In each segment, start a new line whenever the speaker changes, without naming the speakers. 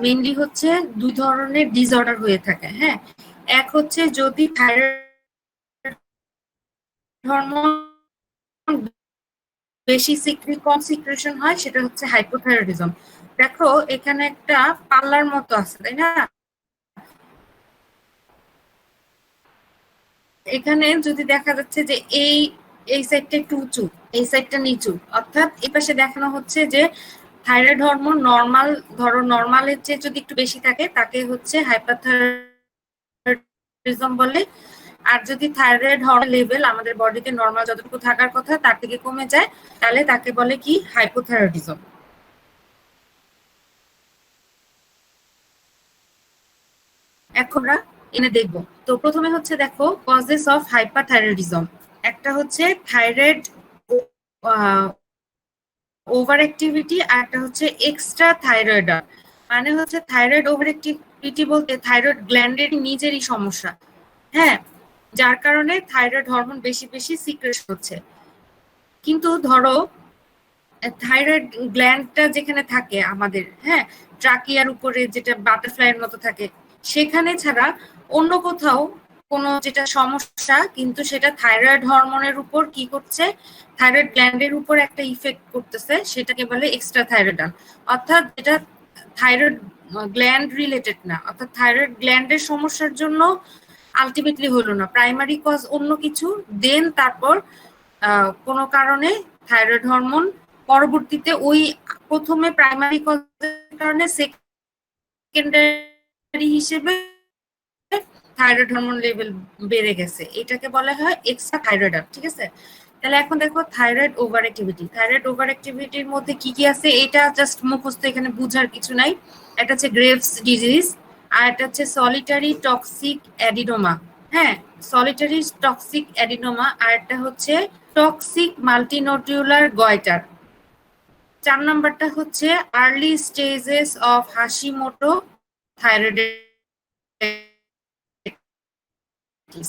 Mainly হচ্ছে দুই ধরনের ডিসঅর্ডার হয়ে থাকে। হ্যাঁ, এক হচ্ছে যদি থাইরয়েড হরমোন বেশি কম সিক্রেশন হয়, সেটা হচ্ছে হাইপোথাইরয়েডিজম। দেখো এখানে একটা পাল্লার মতো আছে, তাই না? এখানে যদি দেখা যাচ্ছে যে এই সাইডটা একটু উঁচু, এই সাইডটা নিচু, অর্থাৎ এই পাশে দেখানো হচ্ছে যে থাইরয়েড হরমোন নরমাল, ধরো নরমালের চেয়ে যদি একটু বেশি থাকে তাকে হচ্ছে হাইপারথাইরয়েডিজম বলে। আর যদি থাইরয়েড হরমোন লেভেল আমাদের বডিতে নরমাল যতটুকু থাকার কথা তার থেকে কমে যায়, তাহলে তাকে বলে কি হাইপোথাইরয়েডিজম। এখন আমরা এনে দেখবো। তো প্রথমে হচ্ছে দেখো কজেস অফ হাইপারথাইরয়েডিজম। একটা হচ্ছে থাইরয়েড ওভার অ্যাক্টিভিটি, আর একটা হচ্ছে এক্সট্রা থাইরয়েড। মানে হচ্ছে থাইরয়েড ওভার অ্যাক্টিভিটি বলতে থাইরয়েড গ্ল্যান্ডের নিজেরই সমস্যা। হ্যাঁ, যার কারণে থাইরয়েড হরমোন বেশি বেশি সিক্রেট হচ্ছে। কিন্তু ধরো থাইরয়েড গ্ল্যান্ডটা যেখানে থাকে আমাদের, হ্যাঁ, ট্রাকিয়ার উপরে যেটা বাটারফ্লাইয়ের মতো থাকে, সেখানে ছাড়া অন্য কোথাও কোনো যেটা সমস্যা, কিন্তু সেটা থাইরয়েড হরমোনের উপর কি করছে, থাইরয়েড গ্ল্যান্ডের উপর একটা ইফেক্ট করতেছে, সেটাকে বলে এক্সট্রা থাইরয়েডাল। অর্থাৎ যেটা থাইরয়েড গ্ল্যান্ড রিলেটেড না, অর্থাৎ থাইরয়েড গ্ল্যান্ডের সমস্যার জন্য আলটিমেটলি হলো না, প্রাইমারি কজ অন্য কিছু, দেন তারপর কোনো কারণে থাইরয়েড হরমোন পরবর্তীতে ওই প্রথমে প্রাইমারি কজের কারণে সেকেন্ডারি হিসেবে থাইরয়েড হরমোন লেভেল বেড়ে গেছে, এটাকে বলা হয় এক্সট্রা থাইরয়েড। ঠিক আছে, তাহলে এখন দেখো thyroid over activity. Thyroid over অ্যাক্টিভিটির মধ্যে কি কি আছে এটা জাস্ট মুখস্থ, এখানে বুঝার কিছু নাই। এটা হচ্ছে গ্রেভস ডিজিজ, আর এটা হচ্ছে সলিটারি টক্সিক অ্যাডিনোমা। হ্যাঁ, সলিটারি টক্সিক অ্যাডিনোমা, আর একটা হচ্ছে টক্সিক মাল্টিনোডিউলার গয়টার। 4 নাম্বারটা হচ্ছে early stages of Hashimoto thyroiditis.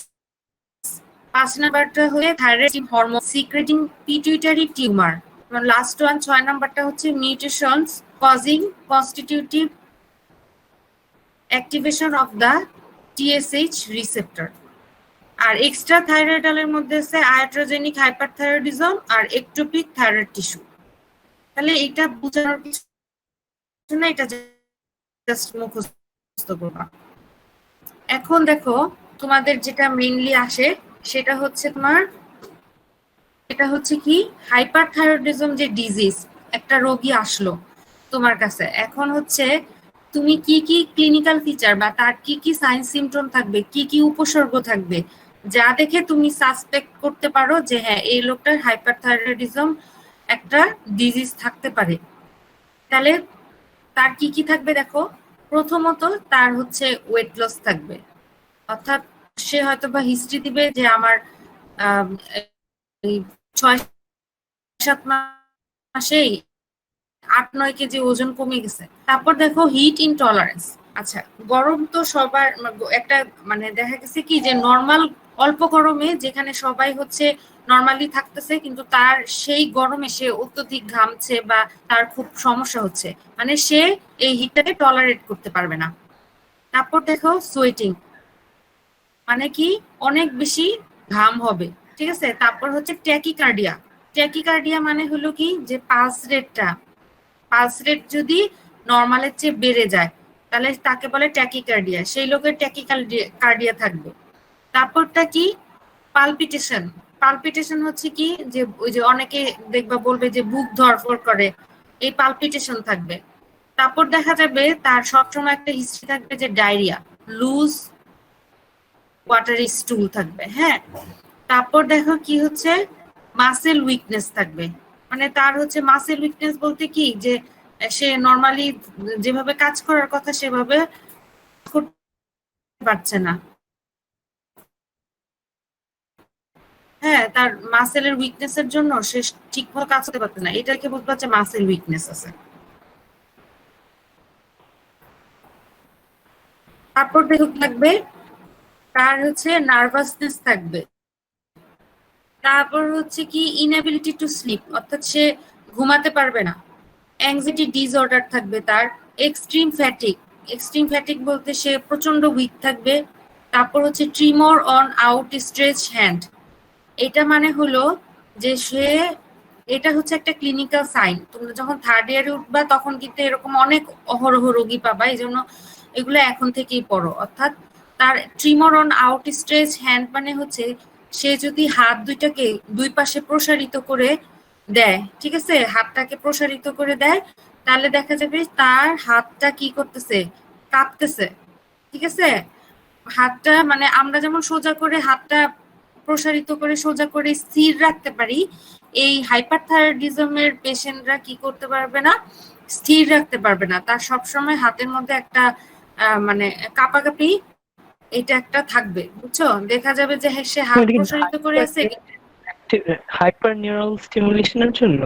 5 নাম্বারটা হচ্ছে thyroid hormone secreting pituitary tumour. Last one 6 নাম্বারটা হচ্ছে mutations causing constitutive activation of the TSH receptor. আর এক্সট্রা থাইরয়েডালের মধ্যে আছে আয়াট্রোজেনিক হাইপারথাইরয়েডিজম আর একটোপিক থাইরয়েড টিস্যু। তাহলে এটা বোঝানোর কিছু না, এটা জাস্ট মুখস্থ করবা। এখন দেখো তোমাদের যেটা মেইনলি আসে সেটা হচ্ছে তোমার, এটা হচ্ছে কি হাইপারথাইরয়েডিজম যে ডিজিজ, একটা রোগী আসলো তোমার কাছে, এখন হচ্ছে তুমি কি কি ক্লিনিক্যাল ফিচার বা তার কি কি সাইন সিমটম থাকবে, কি কি উপসর্গ থাকবে, যা দেখে তুমি সাসপেক্ট করতে পারো যে হ্যাঁ এই লোকটার হাইপারথাইরয়েডিজম একটা ডিজিজ থাকতে পারে। তাহলে তার কি কি থাকবে দেখো। প্রথমত তার হচ্ছে ওয়েট লস থাকবে, অর্থাৎ সে হয়তো বা হিস্ট্রি দিবে যে আমার 6-7 মাসেই 8-9 কেজি ওজন কমে গেছে। তারপর দেখো হিট ইনটলারেন্স। আচ্ছা, গরম তো সবার একটা, মানে দেখা গেছে কি যে নর্মাল অল্প গরমে যেখানে সবাই হচ্ছে নর্মালি থাকতেছে, কিন্তু তার সেই গরমে সে অত্যধিক ঘামছে বা তার খুব সমস্যা হচ্ছে, মানে সে এই হিটটাকে টলারেট করতে পারবে না। তারপর দেখো সোয়েটিং, মানে কি অনেক বেশি ঘাম হবে। ঠিক আছে, তারপর হচ্ছে ট্যাকিকার্ডিয়া। ট্যাকিকার্ডিয়া মানে হলো কি যে পালস রেট যদি নর্মালের চেয়ে বেড়ে যায় তাহলে তাকে বলে ট্যাকিকার্ডিয়া, সেই লোকের ট্যাকিকার্ডিয়া থাকবে। তারপরটা কি পালপিটেশন। পালপিটেশন হচ্ছে কি যে ওই যে অনেকে দেখবা বলবে যে বুক ধড়ফড় করে, এই পালপিটেশন থাকবে। তারপর দেখা যাবে তার সবসময় একটা হিস্ট্রি থাকবে যে ডায়রিয়া, লুজ ওয়াটারি স্টুল থাকবে। হ্যাঁ, তারপর দেখো কি হচ্ছে মাসেল উইকনেস থাকবে, মানে তার হচ্ছে মাসেল উইকনেস বলতে কি যে সে নর্মালি যেভাবে কাজ করার কথা সেভাবে করতে পারছে না। হ্যাঁ, তার মাসেলের উইকনেসের জন্য সে ঠিকমতো কাজ করতে পারছে না, এটাকে বলতে পারছে মাসেল উইকনেস আছে। তারপর দেখো থাকবে তার হচ্ছে নার্ভাসনেস থাকবে। তারপর হচ্ছে কি ইনএবিলিটি টু স্লিপ, অর্থাৎ সে ঘুমাতে পারবে না। অ্যাংজাইটি ডিসঅর্ডার থাকবে তার, এক্সট্রিম ফ্যাটিক, এক্সট্রিম ফ্যাটিক বলতে সে প্রচন্ড উইক থাকবে। তারপর হচ্ছে ট্রিমর অন আউট স্ট্রেচ হ্যান্ড, এটা মানে হলো যে সে, এটা হচ্ছে একটা ক্লিনিক্যাল সাইন। তোমরা যখন থার্ড ইয়ারে উঠবা তখন কিন্তু এরকম অনেক অহরহ রোগী পাবা, এই জন্য এগুলো এখন থেকেই পড়ো। অর্থাৎ তার ট্রিমর অন আউট স্ট্রেচ হ্যান্ড মানে হচ্ছে সে যদি হাত দুইটাকে দুই পাশে প্রসারিত করে দেয়, ঠিক আছে, হাতটাকে প্রসারিত করে দেয়, তাহলে দেখা যাবে তার হাতটা কি করতেছে, কাঁপতেছে, ঠিক আছে। হাতটা মানে আমরা যেমন সোজা করে হাতটা প্রসারিত করে সোজা করে স্থির রাখতে পারি, এই হাইপারথাইরয়েডিজমের পেশেন্টরা কি করতে পারবে না, স্থির রাখতে পারবে না। তার সবসময় হাতের মধ্যে একটা মানে কাঁপাকাঁপি এটা একটা থাকবে, বুঝছো। দেখা যাবে যে সে হাত প্রসারিত করে আছে
হাইপার নিউরাল স্টিমুলেশনের জন্য।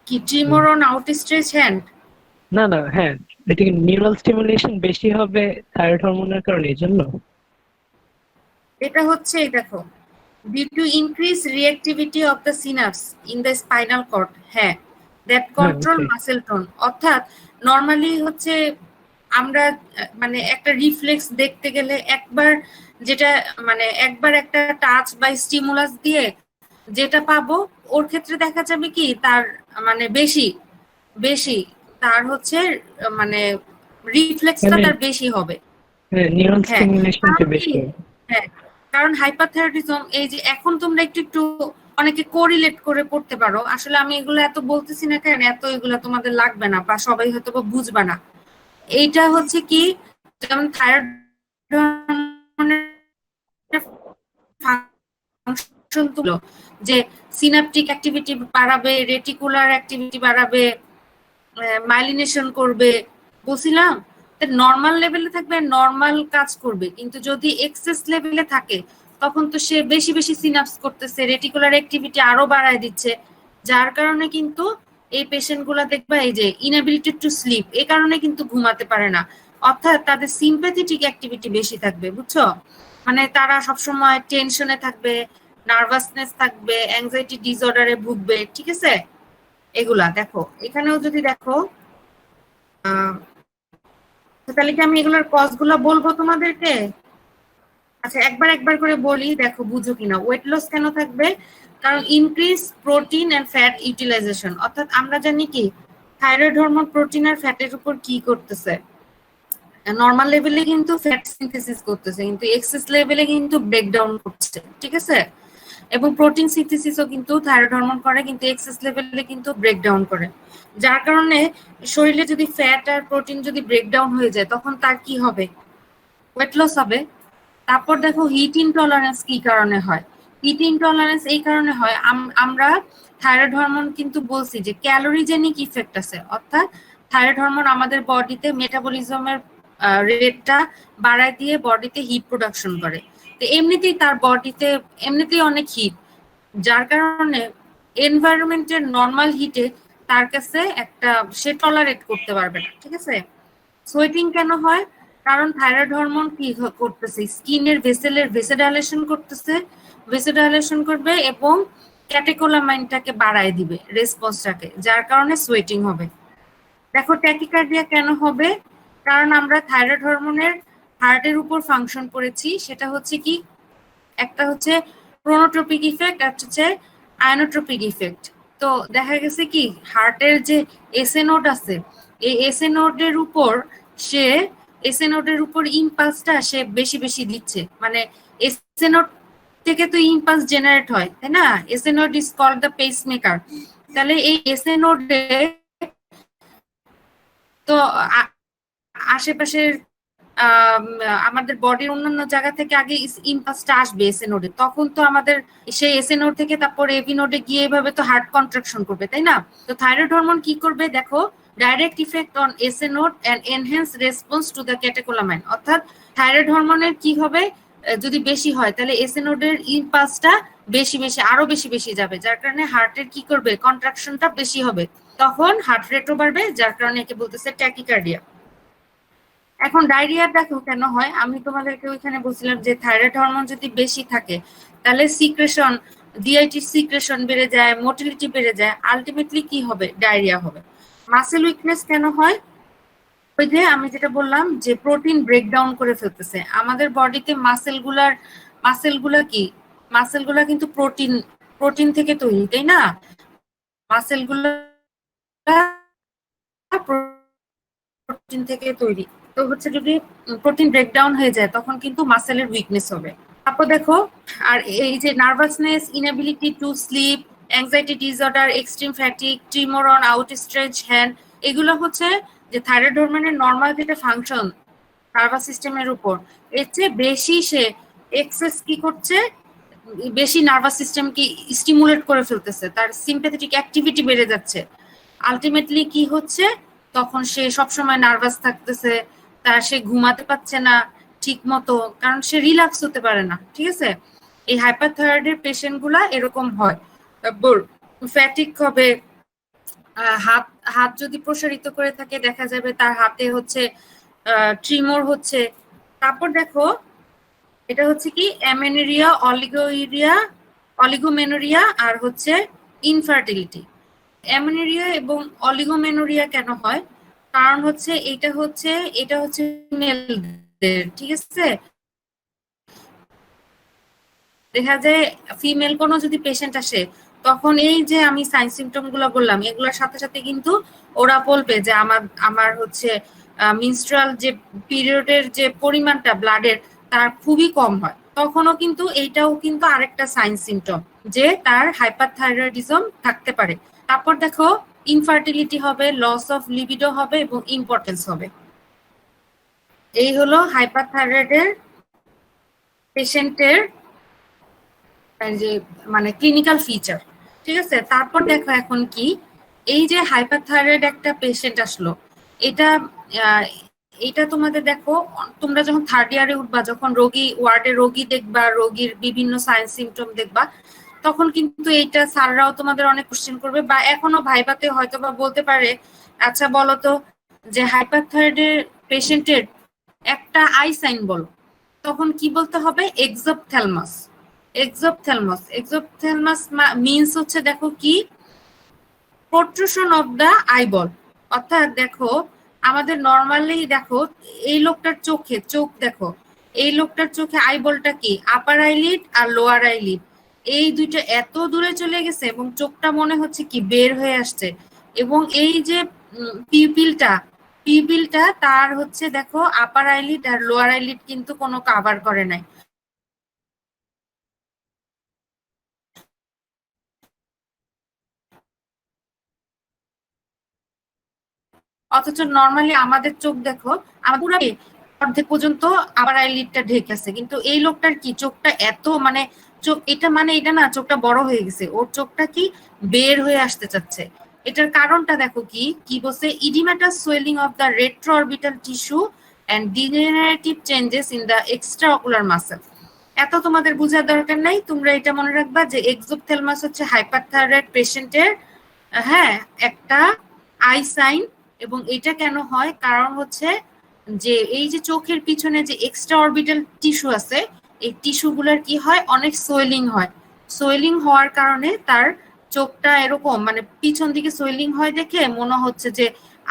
কি ট্রিমর অন আউট স্ট্রেচ হ্যান্ড?
না না, হ্যাঁ, এটা নিউরাল স্টিমুলেশন বেশি হবে থাইরয়েড হরমোনের কারণে, এই জন্য।
এটা হচ্ছে দেখো, due to increased reactivity of the synapse in the spinal cord, হ্যাঁ, that control muscle tone। অর্থাৎ নরমালি হচ্ছে আমরা মানে একটা রিফ্লেক্স দেখতে গেলে একবার যেটা মানে একবার একটা টাচ বা স্টিমুলাস দিয়ে যেটা পাবো, ওর ক্ষেত্রে দেখা যাবে কি তার মানে বেশি বেশি তার হচ্ছে মানে রিফ্লেক্সটা তার বেশি হবে।
হ্যাঁ, নিউরাল স্টিমুলেশনটা বেশি।
হ্যাঁ, কারণ হাইপারথাইরয়েডিজম, এই যে এখন তোমরা একটু একটু অনেকে কোরিলেট করে পড়তে পারো, আসলে আমি এগুলো এত বলতেছি না কেন, এত এগুলো তোমাদের লাগবে না বা সবাই হয়তো বা বুঝবা না। এইটা হচ্ছে কি, যেমন থাইরয়েড ফাংশন তুলো যে সিনাপটিক অ্যাক্টিভিটি বাড়াবে, রেটিকুলার অ্যাক্টিভিটি বাড়াবে, মাইলিনেশন করবে, বলছিলাম। নর্মাল লেভেলে থাকবে, নর্মাল কাজ করবে, কিন্তু যদি এক্সেস লেভেলে থাকে তখন তো সে বেশি বেশি সিনাপস করতেছে, রেটিকুলার অ্যাক্টিভিটি আরো বাড়ায় দিচ্ছে, যার কারণে কিন্তু এই পেশেন্ট গুলা দেখবা এই যে ইনএবিলিটি টু স্লিপ, এই কারণে কিন্তু ঘুমাতে পারে না। অর্থাৎ তাদের সিম্প্যাথেটিক অ্যাক্টিভিটি বেশি থাকবে, বুঝছো। মানে তারা সবসময় টেনশনে থাকবে, নার্ভাসনেস থাকবে, অ্যাংজাইটি ডিসঅর্ডারে ভুগবে, ঠিক আছে। এগুলা দেখো, এখানেও যদি দেখো, তাহলে কি আমি এগুলোর কজ গুলা বলবো তোমাদেরকে? আচ্ছা, একবার একবার করে বলি, দেখো বুঝো কিনা। ওয়েট লস কেন থাকবে? কারণ increase protein and fat utilization. অর্থাৎ আমরা জানি কি থাইরয়েড হরমোন প্রোটিন আর ফ্যাটের উপর কি করতেছে, নর্মাল লেভেলে কিন্তু ফ্যাট সিনথেসিস করতেছে, কিন্তু এক্সেস লেভেলে কিন্তু ব্রেকডাউন করছে, ঠিক আছে। এবং প্রোটিন সিনথেসিসও কিন্তু থাইরয়েড হরমোন করে, কিন্তু এক্সেস লেভেলে কিন্তু ব্রেকডাউন করে, যার কারণে শরীরে যদি ফ্যাট আর প্রোটিন যদি ব্রেকডাউন হয়ে যায় তখন তার কি হবে, ওয়েট লস হবে। তারপর দেখো হিট ইনটলারেন্স কি কারণে হয়। হিট ইনটলারেন্স এই কারণে হয়, আমরা থাইরয়েড হরমোন কিন্তু বলছি যে ক্যালোরিজেনিক ইফেক্ট আছে, অর্থাৎ থাইরয়েড হরমোন আমাদের বডিতে মেটাবলিজমের রেটটা বাড়ায় দিয়ে বডিতে হিট প্রোডাকশন করে। তো এমনিতেই তার বডিতে এমনিতেই অনেক হিট, যার কারণে এনভায়রনমেন্টের নর্মাল হিটে তার কাছে একটা সে টলারেট করতে পারবে না, ঠিক আছে। সোয়েটিং কেন হয়? কারণ থাইরয়েড হরমোন কি করতেছে, স্কিনের ভেসেলের ভেসোডাইলেশন করতেছে, ভেসোডাইলেশন করবে এবং ক্যাটেকোলামাইনটাকে বাড়ায় দিবে রেসপন্সটাকে, যার কারণে সোয়েটিং হবে। দেখো ট্যাকিকার্ডিয়া কেন হবে? কারণ আমরা থাইরয়েড হরমোনের হার্টের উপর ফাংশন করেছি, সেটা হচ্ছে কি, একটা হচ্ছে ক্রোনোট্রপিক ইফেক্ট আর হচ্ছে আয়নোট্রপিক ইফেক্ট। তো দেখা গেছে কি হার্টের যে এসএ নোড আছে, এই এসএ নোডের উপর সে এসএ নোডের উপর ইম্পালসটা সে বেশি বেশি দিচ্ছে, মানে এসএ নোড থেকে তো ইম্পালস জেনারেট হয়, তাই না। SA node is called the pacemaker. তাহলে এই এসএ নোডে তো আশেপাশের আমাদের বডির অন্যান্য জায়গা থেকে আগে ইম্পালসটা আসবে এসএ নোডে, তখন তো আমাদের সেই এসএ নোড থেকে তারপর এভি নোডে গিয়ে এভাবে তো হার্ট কন্ট্রাকশন করবে, তাই না। তো থাইরয়েড হরমোন কি করবে দেখো, direct effect on SA node and enhance response to the catecholamine. অর্থাৎ থাইরয়েড হরমোনের কি হবে, যদি বেশি হয় তাহলে এসএ নোডের ইম্পালসটা বেশি বেশি আরো বেশি বেশি যাবে, যার কারণে হার্টের কি করবে, কন্ট্রাকশনটা বেশি হবে, তখন হার্ট রেটও বাড়বে, যার কারণে একে বলতেছে ট্যাকিকার্ডিয়া। এখন ডায়রিয়া দেখো কেন হয়, আমি তোমাদেরকে ওইখানে বলছিলাম যে থাইরয়েড হরমোন যদি বেশি থাকে তাহলে সিক্রেশন, ডিআইটি সিক্রেশন বেড়ে যায়, মোটিলিটি বেড়ে যায়, আলটিমেটলি কি হবে, ডায়রিয়া হবে। মাসেল উইকনেস কেন হয়? ওই যে আমি যেটা বললাম যে প্রোটিন ব্রেকডাউন করে ফেলতেছে আমাদের বডিতে। মাসেলগুলা কি, মাসেলগুলা কিন্তু প্রোটিন প্রোটিন থেকে তৈরি, তাই না? মাসেলগুলা প্রোটিন থেকে তৈরি। তো হচ্ছে যদি প্রোটিন ব্রেকডাউন হয়ে যায় তখন কিন্তু মাসেলের উইকনেস হবে। তারপর দেখো, আর এই যে nervousness, inability to sleep, anxiety disorder, extreme fatigue, tremor on outstretch hand, এগুলো হচ্ছে যে থাইরয়েড হরমোনের নর্মাল যেটা ফাংশন নার্ভাস সিস্টেমের উপর, এর চেয়ে বেশি সে এক্সেস কি করছে, বেশি নার্ভাস সিস্টেমকে স্টিমুলেট করে ফেলতেছে, তার সিম্প্যাথেটিক অ্যাক্টিভিটি বেড়ে যাচ্ছে। আলটিমেটলি কি হচ্ছে, তখন সে সবসময় নার্ভাস থাকতেছে, সে ঘুমাতে পারছে না ঠিক মতো, কারণ সে রিল্যাক্স হতে পারে না। ঠিক আছে, এই হাইপারথাইরয়েডের পেশেন্ট গুলা এরকম হয়। ফ্যাটিক হবে, হাত হাত যদি প্রসারিত করে থাকে দেখা যাবে তার হাতে হচ্ছে ট্রিমর হচ্ছে। তারপর দেখো, এটা হচ্ছে কি অ্যামেনেরিয়া, অলিগোমেনোরিয়া আর হচ্ছে ইনফার্টিলিটি। অ্যামেনেরিয়া এবং অলিগোমেনোরিয়া কেন হয়? কারণ হচ্ছে এটা হচ্ছে মেলদের, ঠিক আছে? দেখা যায় ফিমেল কোনো যদি পেশেন্ট আসে তখন এই যে আমি সাইন সিমটম গুলো বললাম এগুলোর সাথে সাথে কিন্তু ওরা বলবে যে আমার আমার হচ্ছে মিনস্ট্রুয়াল যে পিরিয়ডের যে পরিমাণটা ব্লাডের তার খুবই কম হয়। তখনও কিন্তু এইটাও কিন্তু আরেকটা সাইন সিমটম যে তার হাইপারথাইরয়েডিজম থাকতে পারে। তারপর দেখো, ইনফার্টিলিটি হবে, লস অফ লিবিডো হবে এবং ইম্পর্টেন্স হবে। এই হলো হাইপারথাইরয়েডের পেশেন্টের যে মানে ক্লিনিক্যাল ফিচার। ঠিক আছে, তারপর দেখো এখন কি, এই যে হাইপারথাইরয়েড একটা পেশেন্ট আসলো, এটা এটা তোমাদের দেখো, তোমরা যখন থার্ড ইয়ারে উঠবা, যখন ওয়ার্ডে রোগী দেখবা, রোগীর বিভিন্ন সাইন সিমটম দেখবা, তখন কিন্তু এইটা স্যাররাও তোমাদের অনেক কোশ্চেন করবে, বা এখনো ভাইভাতে হয়তো বা বলতে পারে, আচ্ছা বলো তো যে হাইপারথাইরয়েডের পেশেন্টের একটা আই সাইন বলো। তখন কি বলতে হবে? এক্সোপথ্যালমাস। এক্সোপথ্যালমাস মিন্স হচ্ছে দেখো কি, প্রোট্রুশন অফ দা আইবল। অর্থাৎ দেখো, আমাদের নর্মালি দেখো এই লোকটার চোখ দেখো, এই লোকটার চোখে আইবলটা কি, আপার আইলিড আর লোয়ার আইলিড, এই দুইটা এত দূরে চলে গেছে এবং চোখটা মনে হচ্ছে কি বের হয়ে আসছে। এবং এই যে পিপিলটা তার হচ্ছে দেখো আপার আইলিড আর লোয়ার আইলিড কিন্তু কোনো কাভার করে নাই। অথচ নর্মালি আমাদের চোখ দেখো, আমার পুরো অর্ধেক পর্যন্ত আবার আইলিডটা ঢেকে আছে, কিন্তু এই লোকটার কি চোখটা এত মানে চোখ, এটা মানে এটা না চোখটা বড় হয়ে গেছে, ওর চোখটা কি বের হয়ে আসতে চাচ্ছে। এটার কারণটা দেখো কি কি বলছে, oedematous swelling of the retroorbital tissue and degenerative changes in the extraocular muscle. এত তোমাদের বোঝার দরকার নাই, তোমরা এটা মনে রাখবা যে এক্সোপথ্যালমাস হচ্ছে হাইপারথাইরয়েড পেশেন্টের হ্যাঁ একটা আই সাইন। এবং এটা কেন হয়, কারণ হচ্ছে যে এই যে চোখের পিছনে যে এক্সট্রা অরবিটাল টিস্যু আছে, এই টিস্যুগুলোর কি হয়, অনেক সোয়েলিং হয়। সোয়েলিং হওয়ার কারণে তার চোখটা এরকম মানে পিছন দিকে সোয়েলিং হয় দেখে মনে হচ্ছে যে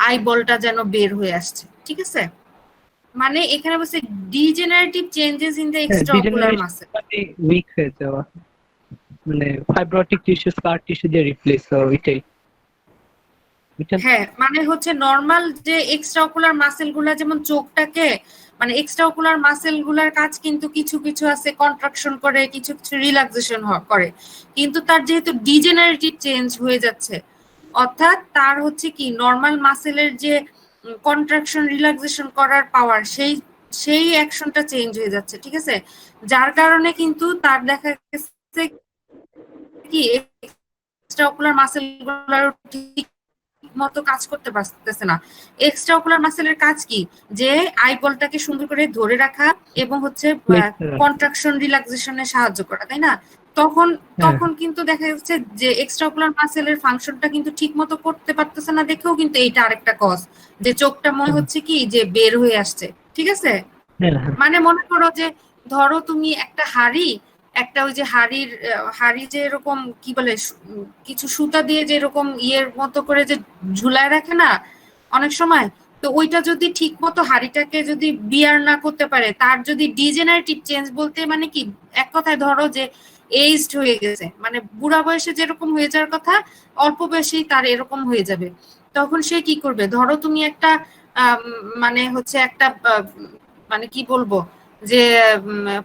আই বলটা যেন বের হয়ে আসছে। ঠিক আছে, মানে এখানে বলছে degenerative changes in the extraocular muscle,
মানে উইক হয়ে যাওয়া, মানে ফাইব্রোটিক টিস্যু স্কার টিস্যু দিয়ে রিপ্লেস হওয়া, ওইটাই।
হ্যাঁ, মানে হচ্ছে নর্মাল যে এক্সট্রাঅকুলার মাসেল গুলা যেমন চোখটাকে মানে এক্সট্রাঅকুলার মাসেল গুলার কাজ কিন্তু কিছু কিছু আছে কন্ট্রাকশন করে, কিছু কিছু রিল্যাক্সেশন করে, কিন্তু তার যেহেতু ডিজেনারেটিভ চেঞ্জ হয়ে যাচ্ছে, অর্থাৎ তার হচ্ছে কি নর্মাল মাসেলের যে কন্ট্রাকশন রিল্যাক্সেশন করার পাওয়ার সেই সেই অ্যাকশনটা চেঞ্জ হয়ে যাচ্ছে। ঠিক আছে, যার কারণে কিন্তু তার দেখা গেছে কি এক্সট্রাঅকুলার মাসেল গুলার ঠিক মতো কাজ করতে পারতেছে না। এক্সট্রাঅকুলার মাসেলের কাজ কি, যে আইবলটাকে সুন্দর করে ধরে রাখা এবং হচ্ছে কন্ট্রাকশন রিল্যাক্সেশনে সাহায্য করা, তাই না? তখন তখন কিন্তু দেখা যাচ্ছে যে এক্সট্রাঅকুলার মাসেলের ফাংশনটা কিন্তু ঠিক মতো করতে পারতেছে না, দেখেও কিন্তু এইটা আরেকটা কজ যে চোখটা মনে হচ্ছে কি যে বের হয়ে আসছে। ঠিক আছে, মানে মনে করো যে ধরো তুমি একটা হাড়ি একটা ওই যে হাড়ি যে এরকম কি বলে কিছু সুতা দিয়ে যে এরকম ইয়ের মতো করে যে ঝুলায় রাখে না অনেক সময়, তো ওইটা যদি ঠিক মতো হাড়িটাকে যদি বিয়ার না করতে পারে, তার যদি ডিজেনারেটিভ চেঞ্জ বলতে মানে কি, এক কথায় ধরো যে এইজড হয়ে গেছে, মানে বুড়া বয়সে যেরকম হয়ে যাওয়ার কথা অল্প বয়সেই তার এরকম হয়ে যাবে, তখন সে কি করবে? ধরো তুমি একটা মানে হচ্ছে একটা মানে কি বলবো যে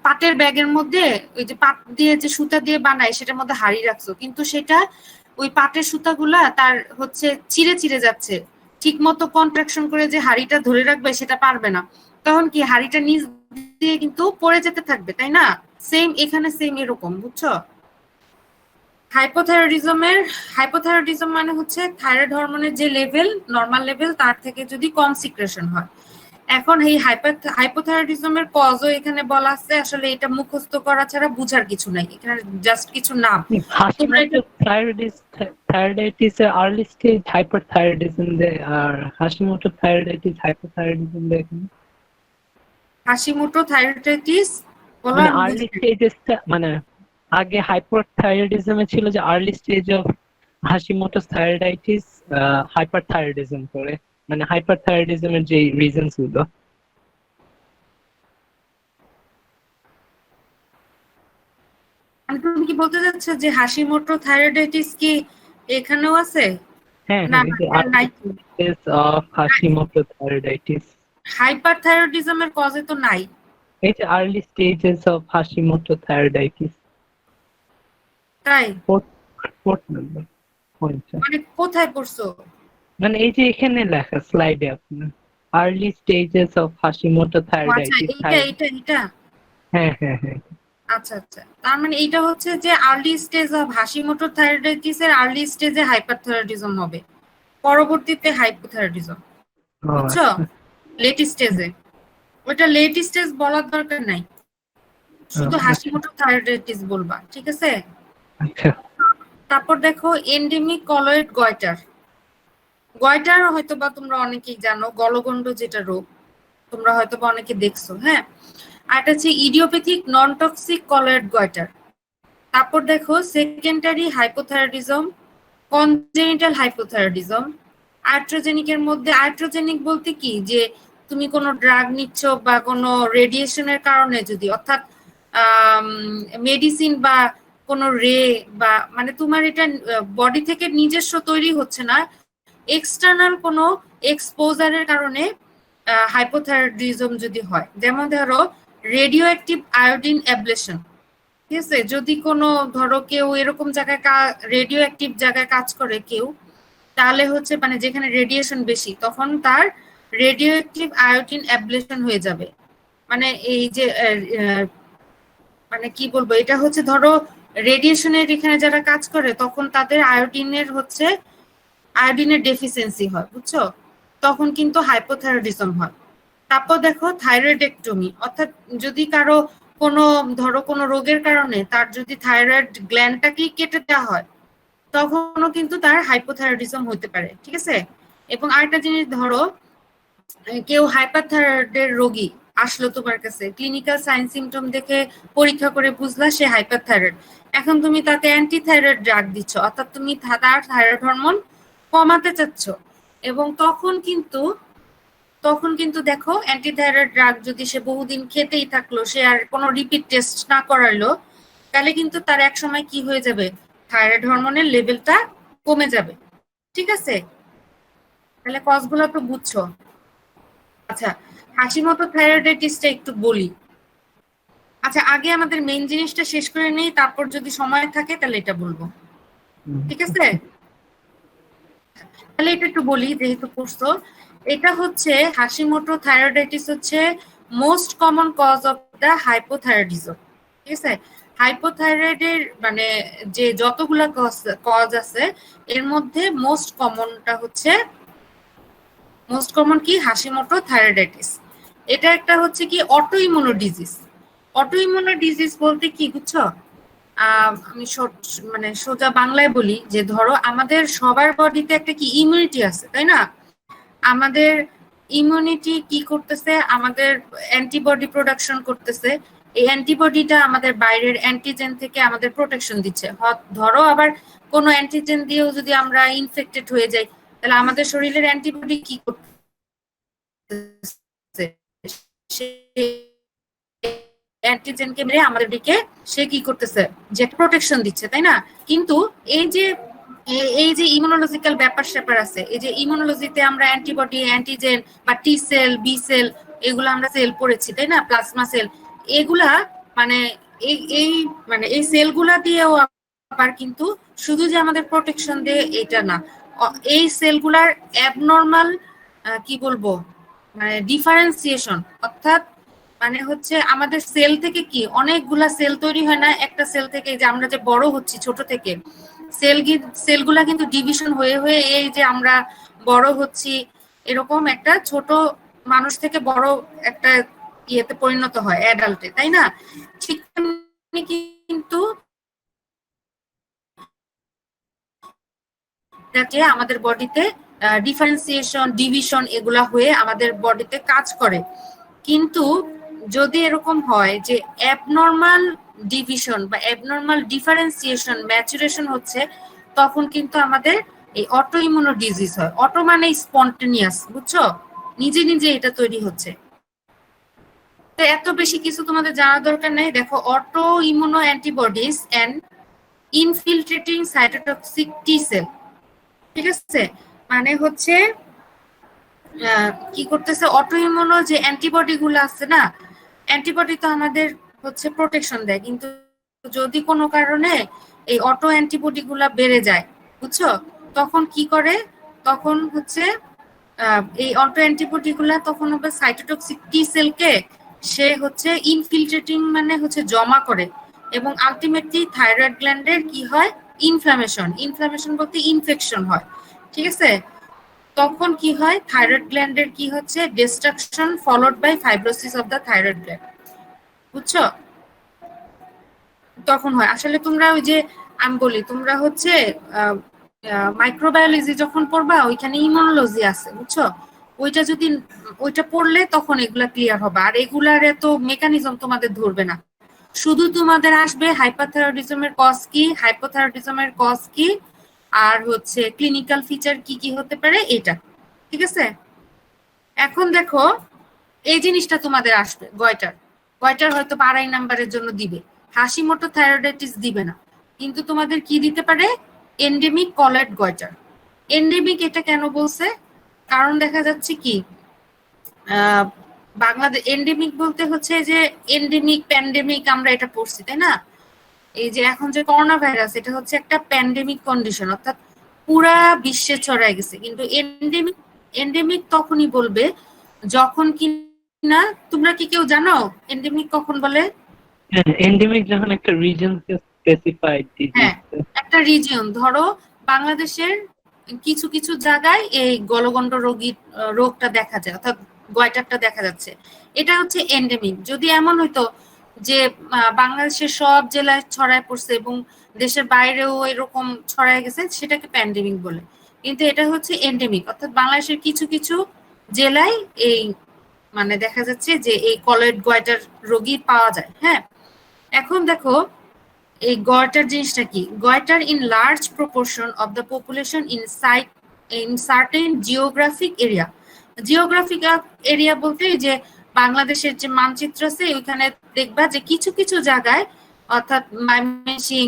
পাটের ব্যাগের মধ্যে ওই যে পাট দিয়ে যে সুতা দিয়ে বানায় সেটার মধ্যে হাড়ি রাখছো, কিন্তু সেটা ওই পাটের সুতাগুলা তার হচ্ছে চিরে চিরে যাচ্ছে, ঠিক মতো কন্ট্রাকশন করে যে হাড়িটা ধরে রাখবে সেটা পারবে না, তখন কি হাড়িটা নিচ দিয়ে কিন্তু পড়ে যেতে থাকবে, তাই না? সেম এখানে সেম এরকম, বুঝছো? হাইপোথাইরয়েডিজম মানে হচ্ছে থাইরয়েড হরমোনের যে লেভেল, নরমাল লেভেল তার থেকে যদি কম সিক্রেশন হয়। এখন এই হাইপোথাইরয়েডিজমের কজও এখানে বলা আছে, আসলে এটা মুখস্থ করা ছাড়া বুঝার কিছু নাই, এখানে জাস্ট কিছু নাম।
হাশিমোটো থাইরয়েডাইটিস এর আর্লি স্টেজ হাইপারথাইরয়েডিজম দেয়, আর হাশিমোটো থাইরয়েডাইটিস হাইপোথাইরয়েডিজম দেয়।
হাশিমোটো থাইরয়েডাইটিস বলো,
মানে
আমি
আর্লি
বুঝি।
স্টেজেসটা মানে আগে হাইপারথাইরয়েডিজমে ছিল যে early stage of Hashimoto thyroiditis hyperthyroidism করে, মানে হাইপারথাইরয়েডিজমের যে রিজনস গুলো।
তুমি কি বলতে চাচ্ছ যে হাশিমোটো থাইরয়েডাইটিস কি এখানেও আছে?
হ্যাঁ
না
হ্যাঁ, এই যে আর্লি
নাই।
স্টেজ অফ হাশিমোটো থাইরয়েডাইটিস,
হাইপারথাইরয়েডিজমের কজে তো নাই।
এই যে early stages of Hashimoto thyroiditis,
তাই?
Fourth number point.
মানে কোথায় পড়ছো?
মানে এই যে এখানে লেখা স্লাইডে আপনার আর্লি স্টেজেস অফ হাশিমোটো
ও আচ্ছা,
থাইরয়েডাইটিস।
এইটা।
হ্যাঁ হ্যাঁ হ্যাঁ।
আচ্ছা আচ্ছা, তার মানে এইটা হচ্ছে যে early stage of Hashimoto thyroiditis এর আর্লি স্টেজে হাইপারথাইরয়েডিজম হবে, পরবর্তীতে হাইপোথাইরয়েডিজম,
ও
বুঝছো?
আচ্ছা।
লেট স্টেজে, ওইটা লেট স্টেজ বলার দরকার নাই, শুধু
আচ্ছা
হাশিমোটো থাইরয়েডাইটিস বলবা, ঠিক আছে?
আচ্ছা।
তারপর দেখো এন্ডেমিক কলয়েড গয়টার। গয়টার হয়তো বা তোমরা অনেকেই জানো, গলগণ্ড যেটা রোগ, তোমরা হয়তো বা অনেকে দেখছো, হ্যাঁ। আর এটা হচ্ছে idiopathic non toxic colloid goitre. তারপর দেখো সেকেন্ডারি হাইপোথাইরয়েডিজম, কনজেনিটাল হাইপোথাইরয়েডিজম। আর্ট্রোজেনিকের মধ্যে, আর্ট্রোজেনিক বলতে কি, যে তুমি কোনো ড্রাগ নিচ্ছ বা কোনো রেডিয়েশনের কারণে যদি, অর্থাৎ মেডিসিন বা কোনো বা মানে তোমার এটা বডি থেকে নিজস্ব তৈরি হচ্ছে না, এক্সটার্নাল কোনো এক্সপোজারের কারণে হাইপোথাইরয়েডিজম যদি হয়, যেমন ধরো রেডিও অ্যাক্টিভ আয়োডিন অ্যাবলেশন, ঠিক আছে? যদি কোনো ধরো কেউ এরকম জায়গায় রেডিও অ্যাক্টিভ জায়গায় কাজ করে কেউ, তাহলে হচ্ছে মানে যেখানে রেডিয়েশন বেশি, তখন তার রেডিও অ্যাক্টিভ আয়োডিন অ্যাবলেশন হয়ে যাবে। মানে এই যে মানে কি বলবো, এটা হচ্ছে ধরো রেডিয়েশনের এখানে যারা কাজ করে তখন তাদের আয়োডিনের ডেফিসিয়েন্সি হয়, বুঝছো? তখন কিন্তু হাইপোথাইরয়েডিজম হয়। তারপর দেখো থাইরয়েডেক্টমি, অর্থাৎ যদি কারো ধরো কোনো রোগের কারণে তার যদি থাইরয়েড গ্ল্যান্ডটাকেই কেটে দেওয়া হয়, তখনও কিন্তু তার হাইপোথাইরয়েডিজম হতে পারে, ঠিক আছে? এবং আরেকটা জিনিস ধরো, কেউ হাইপারথাইরয়েডের রোগী আসলো তোমার কাছে, ক্লিনিক্যাল সাইন সিমটম দেখে পরীক্ষা করে বুঝলা সে হাইপারথাইরয়েড, এখন তুমি তাকে অ্যান্টি থাইরয়েড ড্রাগ দিচ্ছ, অর্থাৎ তুমি তার থাইরয়েড হরমোন কমাতে চাচ্ছ, এবং তখন কিন্তু দেখো অ্যান্টিথাইরয়েড ড্রাগ যদি সে বহুদিন খেতেই থাকলো, সে আর কোনো রিপিট টেস্ট না করাইলো, তাহলে কিন্তু তার এক সময় কি হয়ে যাবে, থাইরয়েড হরমোনের লেভেলটা কমে যাবে, ঠিক আছে? তাহলে কজগুলো তো বুঝছো। আচ্ছা, হাসিমতো থাইরয়েডাইটিসটা একটু বলি। আচ্ছা, আগে আমাদের মেইন জিনিসটা শেষ করে নেই, তারপর যদি সময় থাকে তাহলে এটা বলবো, ঠিক আছে? তাহলে এটা একটু বলি যেহেতু পড়ছো। এটা হচ্ছে হাশিমোটো থাইরয়েডাইটিস হচ্ছে most common cause of the hypothyroidism, ঠিক আছে? হাইপোথাইরয়েডের মানে যে যতগুলা কজ আছে এর মধ্যে মোস্ট কমন কি হাশিমোটো থাইরয়েডাইটিস। এটা একটা হচ্ছে কি auto immuno disease. Auto immuno disease বলতে কি বুঝছো? আমি মানে সোজা বাংলায় বলি যে ধরো আমাদের সবার বডিতে একটা কি ইমিউনিটি আছে, তাই না? আমাদের ইমিউনিটি কি করতেছে, আমাদের অ্যান্টিবডি প্রোডাকশন করতেছে, এই অ্যান্টিবডিটা আমাদের বাইরের অ্যান্টিজেন থেকে আমাদের প্রোটেকশন দিচ্ছে। ধরো আবার কোনো অ্যান্টিজেন দিয়েও যদি আমরা ইনফেক্টেড হয়ে যাই, তাহলে আমাদের শরীরের অ্যান্টিবডি কি করতেছে, অ্যান্টিজেনকে মেরে আমাদের দিকে সে কি করতেছে, যে প্রোটেকশন দিচ্ছে, তাই না? কিন্তু এই যে ইমিউনোলজিক্যাল ব্যাপার স্যাপার আছে, এই যে ইমিউনোলজিতে আমরা অ্যান্টিবডি, অ্যান্টিজেন বা টি সেল, বি সেল, এগুলো আমরা সেল পড়েছি, তাই না? প্লাজমা সেল, এগুলা মানে এই মানে এই সেলগুলা দিয়েও আবার কিন্তু শুধু যে আমাদের প্রোটেকশন দেয় এটা না, এই সেলগুলার অ্যাবনর্মাল কি বলবো মানে ডিফারেন্সিয়েশন, অর্থাৎ মানে হচ্ছে আমাদের সেল থেকে কি অনেকগুলা সেল তৈরি হয় না একটা সেল থেকে, যে আমরা যে বড় হচ্ছি ছোট থেকে, সেলগুলা কিন্তু ডিভিশন হয়ে হয়ে এই যে আমরা বড় হচ্ছি, এরকম একটা ছোট মানুষ থেকে বড় একটা ইয়েতে পরিণত হয়, অ্যাডাল্টে, তাই না? ঠিক কিন্তু আমাদের বডিতে ডিফারেন্সিয়েশন, ডিভিশন এগুলা হয়ে আমাদের বডিতে কাজ করে। কিন্তু যদি এরকম হয় যে অ্যাবনর্মাল ডিভিশন বা অ্যাবনর্মাল ডিফারেন্সিয়েশন, ম্যাচুরেশন হচ্ছে, তখন কিন্তু আমাদের এই অটো ইমিউনো ডিজিজ হয়। অটো মানে স্পন্টেনিয়াস, বুঝছো? নিজে নিজে এটা তৈরি হচ্ছে। তো এত বেশি কিছু তোমাদের জানার দরকার নেই। দেখো, auto immuno antibodies and infiltrating cytotoxic T cell, ঠিক আছে? মানে হচ্ছে কি করতেছে, অটো ইমিউনো যে অ্যান্টিবডি গুলো আছে না, অ্যান্টিবডি তো আমাদের হচ্ছে প্রোটেকশন দেয়, কিন্তু যদি কোনো কারণে এই অটো অ্যান্টিবডি গুলা বেড়ে যায়, বুঝছো, তখন কি করে, তখন হচ্ছে এই অটো অ্যান্টিবডি গুলা তখন হবে সাইটোটক্সিক টি সেলকে সে হচ্ছে ইনফিলট্রেটিং মানে হচ্ছে জমা করে, এবং আলটিমেটলি থাইরয়েড গ্ল্যান্ডের কি হয়, ইনফ্লামেশন বলতে ইনফেকশন হয়, ঠিক আছে? তখন কি হয়, থাইরয়েড গ্ল্যান্ডের কি হচ্ছে destruction followed by fibrosis of the thyroid gland, বুঝছো? তখন হয় আসলে তোমরা ওই যে আমি বলি, তোমরা হচ্ছে মাইক্রোবায়োলজি যখন পড়বা ওইখানে ইমিউনোলজি আছে, বুঝছো? ওইটা যদি ওইটা পড়লে তখন এগুলা ক্লিয়ার হবে, আর এগুলার এত মেকানিজম তোমাদের ধরবে না। শুধু তোমাদের আসবে হাইপারথাইরয়েডিজমের কজ কি, হাইপোথাইরয়েডিজমের কজ কি, আর হচ্ছে ক্লিনিক্যাল ফিচার কি কি হতে পারে, এটা, ঠিক আছে? এখন দেখো, এই জিনিসটা তোমাদের আসবে গয়টার, হয়তো 2.5 নাম্বারের জন্য দিবে, হাসিমোটো থাইরয়েডাইটিস দিবে না, কিন্তু তোমাদের কি দিতে পারে, এন্ডেমিক কলয়েড গয়টার। এন্ডেমিক এটা কেন বলছে, কারণ দেখা যাচ্ছে কি বাংলাদেশ এন্ডেমিক বলতে হচ্ছে যে এন্ডেমিক প্যান্ডেমিক আমরা এটা পড়ছি, তাই না? এই যে এখন যে করোনা ভাইরাস, এটা হচ্ছে একটা প্যান্ডেমিক কন্ডিশন, অর্থাৎ পুরা বিশ্বে ছড়ায় গেছে। কিন্তু এন্ডেমিক তখনই বলবে যখন কি না, তোমরা কি কেউ জানো এন্ডেমিক কখন বলে?
এন্ডেমিক যখন একটা রিজন স্পেসিফাইড ডিজিজ,
হ্যাঁ, একটা রিজিয়ন, ধরো বাংলাদেশের কিছু কিছু জায়গায় এই গলগণ্ড রোগটা দেখা যায়, অর্থাৎ গয়টারটা দেখা যাচ্ছে, এটা হচ্ছে এন্ডেমিক। যদি এমন হইতো যে বাংলাদেশের সব জেলায় ছড়ায় পড়ছে এবং দেশের বাইরেও এরকম ছড়ায় গেছে, সেটাকে প্যান্ডেমিক বলে। কিন্তু এটা হচ্ছে এন্ডেমিক, অর্থাৎ বাংলাদেশের কিছু কিছু জেলায় এই মানে দেখা যাচ্ছে যে এই কলয়েড গয়টার রোগী পাওয়া যায়। হ্যাঁ, এখন দেখো এই গয়টার জিনিসটা কি, goitre in large proportion of the population in certain geographic area. Geographic area বলতে যে বাংলাদেশের যে মানচিত্র আছে ওইখানে দেখবা যে কিছু কিছু জায়গায়, অর্থাৎ ময়মনসিং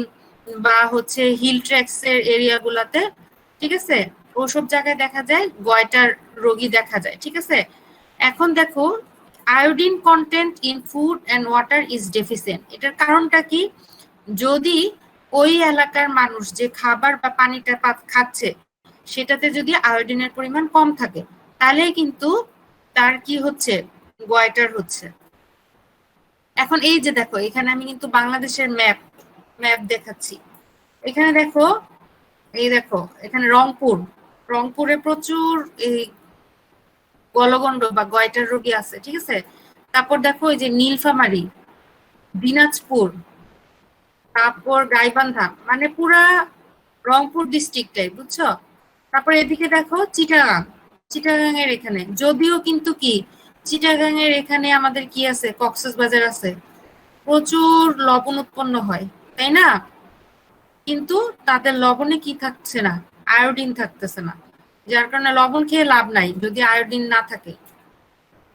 বা হচ্ছে হিল ট্র্যাক্স এর এরিয়া গুলাতে, ঠিক আছে, ওসব জায়গায় দেখা যায় গয়টার রোগী দেখা যায়, ঠিক আছে? এখন দেখো, iodine contained in food and water is deficient. এটার কারণটা কি, যদি ওই এলাকার মানুষ যে খাবার বা পানিটা খাচ্ছে সেটাতে যদি আয়োডিনের পরিমাণ কম থাকে, তাহলে কিন্তু তার কি হচ্ছে, গয়টার হচ্ছে। এখন এই যে দেখো, এখানে আমি কিন্তু বাংলাদেশের ম্যাপ দেখাচ্ছি, এখানে দেখো, এই দেখো এখানে রংপুরে প্রচুর এই গলগণ্ড বা গয়টার রোগী আছে, ঠিক আছে? তারপর দেখো এই যে নীলফামারী, দিনাজপুর, তারপর গাইবান্ধা, মানে পুরা রংপুর ডিস্ট্রিক্টটাই, বুঝছো? তারপর এদিকে দেখো চিটাগাং এর এখানে, যদিও কিন্তু কি চিটাগাং এর এখানে আমাদের কি আছে, কক্সবাজার আছে, প্রচুর লবণ উৎপন্ন হয়, তাই না? কিন্তু তাদের লবণে কি থাকছে না, আয়োডিন থাকতেছে না, যার কারণে লবণ খেয়ে লাভ নাই যদি আয়োডিন না থাকে।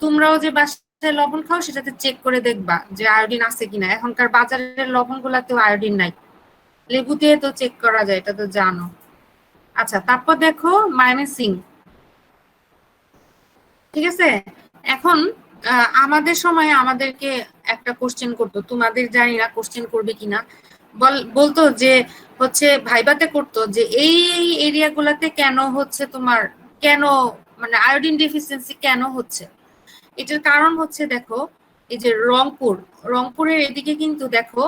তোমরাও যে বাসায় লবণ খাও সেটাতে চেক করে দেখবা যে আয়োডিন আছে কিনা। এখনকার বাজারের লবণ গুলাতেও আয়োডিন নাই, লেবু দিয়ে তো চেক করা যায়, এটা তো জানো। আচ্ছা, তারপর দেখো মাইমেসিং, ঠিক আছে। এখন আমাদের সময় আমাদেরকে একটা কোশ্চেন করতো, তোমাদের জানি না কোশ্চেন করবে কিনা, বলতো যে হচ্ছে ভাইবাতে করতো যে এই এরিয়া গুলাতে কেন হচ্ছে তোমার, কেন মানে আয়োডিন ডেফিসিয়েন্সি কেন হচ্ছে। এটার কারণ হচ্ছে দেখো, এই যে রংপুরের এদিকে কিন্তু দেখো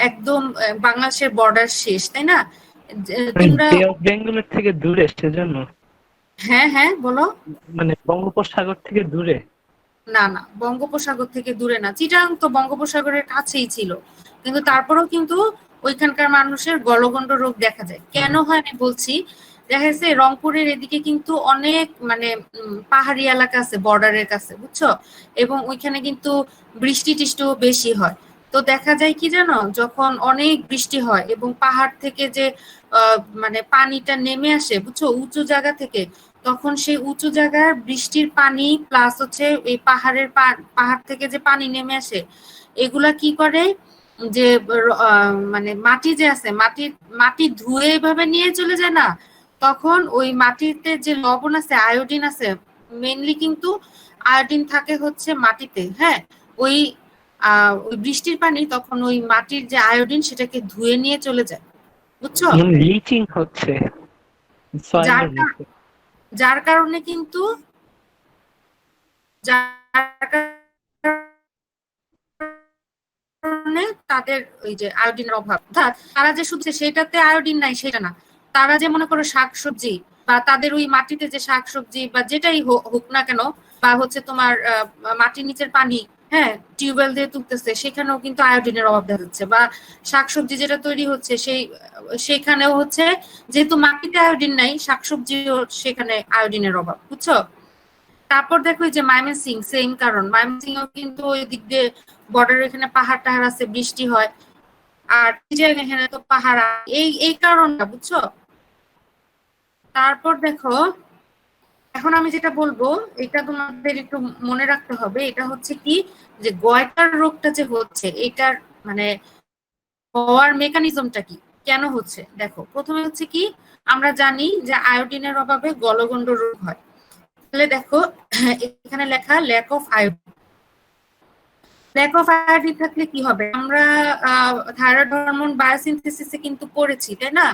একদম বাংলাদেশের বর্ডার শেষ, তাই না? তোমরা
বে অফ বেঙ্গলের থেকে দূরে সেজন্য,
হ্যাঁ হ্যাঁ বলো।
মানে বঙ্গোপসাগর থেকে দূরে।
না না, বঙ্গোপসাগর থেকে দূরে না, চিটাগাং তো বঙ্গোপসাগরের কাছেই ছিল, কিন্তু তারপরেও কিন্তু ওইখানকার মানুষের গলগণ্ড রোগ দেখা যায়। কেন হয় আমি বলছি, দেখা যাচ্ছে রংপুরের এদিকে কিন্তু অনেক মানে পাহাড়ি এলাকা আছে বর্ডারের কাছে, বুঝছো, এবং ওইখানে কিন্তু বৃষ্টি টিষ্টিও বেশি হয়। তো দেখা যায় কি জানো, যখন অনেক বৃষ্টি হয় এবং পাহাড় থেকে যে মানে পানিটা নেমে আসে, বুঝছো, উঁচু জায়গা থেকে, তখন সেই উঁচু জায়গার বৃষ্টির পানি প্লাস হচ্ছে এই পাহাড় থেকে যে পানি নেমে আসে, এগুলা কি করে যে মানে মাটি যে আছে, মাটি ধুয়ে এইভাবে নিয়ে চলে যায় না, তখন ওই মাটিতে যে লবণ আছে, আয়োডিন আছে, মেনলি কিন্তু আয়োডিন থাকে হচ্ছে মাটিতে, হ্যাঁ। ওই ওই বৃষ্টির পানি তখন ওই মাটির যে আয়োডিন সেটাকে ধুয়ে নিয়ে চলে যায়, বুঝছো।
লিচিং হচ্ছে
যার
সয়েলের নিচে।
যার কারণে কিন্তু যার কারণে তাদের ওই যে আয়োডিনের অভাব, তারা যে শুধু সেটাতে আয়োডিন নাই সেটা না, তারা যে মনে করো শাকসবজি বা তাদের ওই মাটিতে যে শাকসবজি বা যেটাই হোক না কেন, বা হচ্ছে তোমার মাটির নিচের পানি, হ্যাঁ, টিউবওয়েল দিয়ে তুলতেছে, সেখানেও কিন্তু আয়োডিনের অভাব দেখা যাচ্ছে। বা শাকসবজি যেটা তৈরি হচ্ছে সেখানেও হচ্ছে, যেহেতু মাটিতে আয়োডিন নাই, শাকসবজিও সেখানে আয়োডিনের অভাব, বুঝছো। তারপর দেখো যে ময়মনসিং, সেম কারণ, ময়মনসিংও কিন্তু ওই দিক দিয়ে বর্ডার, এখানে পাহাড় টাহাড় আছে, বৃষ্টি হয়, আর এখানে তো পাহাড়, এই কারণটা, বুঝছো। তারপর দেখো, এখন আমি যেটা বলবো এটা তোমাদের একটু মনে রাখতে হবে, এটা হচ্ছে কি, যে গয়টার রোগটা যে হচ্ছে, এটার মানে হওয়ার মেকানিজমটা কি, কেন হচ্ছে। দেখো, প্রথমে হচ্ছে কি, আমরা জানি যে আয়োডিনের অভাবে গলগণ্ড রোগ হয়। তাহলে দেখো এখানে লেখা lack of iodine, lack of iodine থাকলে কি হবে, আমরা থাইরয়েড হরমোন বায়োসিনথেসিসে কিন্তু পড়েছি, তাই না,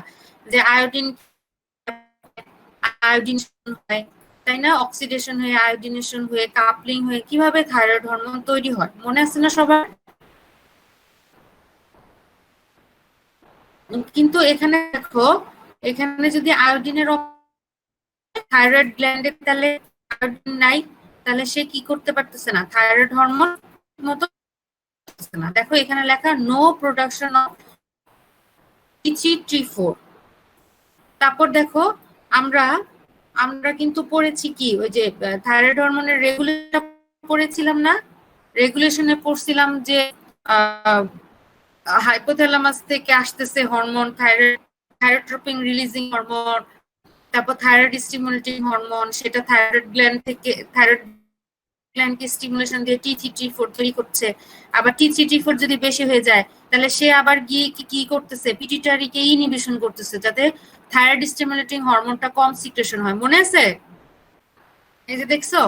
যে আয়োডিন আয়োডিন হয়, তাই না, অক্সিডেশন হয়ে আয়োডিনেশন হয়ে কাপলিং হয়ে কিভাবে থাইরয়েড হরমোন তৈরি হয়, মনে আছে না সবার। কিন্তু এখানে দেখো, এখানে যদি আয়োডিনের থাইরয়েড গ্ল্যান্ডে তাহলে আয়োডিন নাই, তাহলে সে কি করতে পারতেছে না, থাইরয়েড হরমোন মতো না। দেখো এখানে লেখা নো প্রোডাকশন অফ TH4। তারপর দেখো, আমরা আমরা কিন্তু পড়েছি কি, ওই যে থাইরয়েড হরমোনের রেগুলেশন পড়েছিলাম না, রেগুলেশনে পড়ছিলাম যে হাইপোথ্যালামাস থেকে আসতেছে হরমোন, থাইরোট্রপিন রিলিজিং হরমোন, তারপর থাইরয়েড স্টিমুলেটিং হরমোন, সেটা থাইরয়েড গ্ল্যান্ড থেকে থাইরয়েড গ্ল্যান্ডকে স্টিমুলেশন দিয়ে T3T4 তৈরি করছে। আবার T3T4 যদি বেশি হয়ে যায়, তাহলে সে আবার গিয়ে কি করতেছে, পিটিউটারিকে ইনহিবিশন করতেছে, যাতে থাইরয়েড স্টিমুলেটিং হরমোনটা কম সিক্রেশন হয়, মনে আছে। এই যে দেখছো,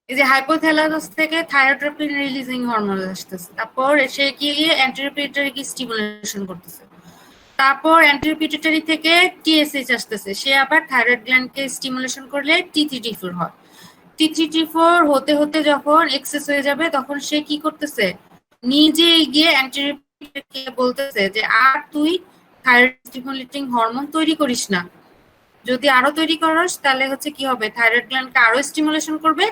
এই যে হাইপোথ্যালামাস থেকে থাইরোট্রপিন রিলিজিং হরমোন আসতেছে, তারপর সে গিয়ে অ্যান্টেরিয়র পিটিউটারিকে স্টিমুলেশন করতেছে, তারপর অ্যান্টেরিয়র পিটিউটারি থেকে TSH আসতেছে, সে আবার থাইরয়েড গ্ল্যান্ডকে স্টিমুলেশন করলে T3T4 হয়। T3T4 হতে হতে যখন এক্সেস হয়ে যাবে, তখন সে কি করতেছে, নিজে গিয়ে অ্যান্টেরিয়র পিটিউটারিকে বলতেছে যে আর তুই থাইরয়েড স্টিমুলেটিং হরমোন তৈরি করিস না, যদি আরো তৈরি করস তাহলে হচ্ছে কি হবে, থাইরয়েড গ্ল্যান্ডকে আরো স্টিমুলেশন করবে,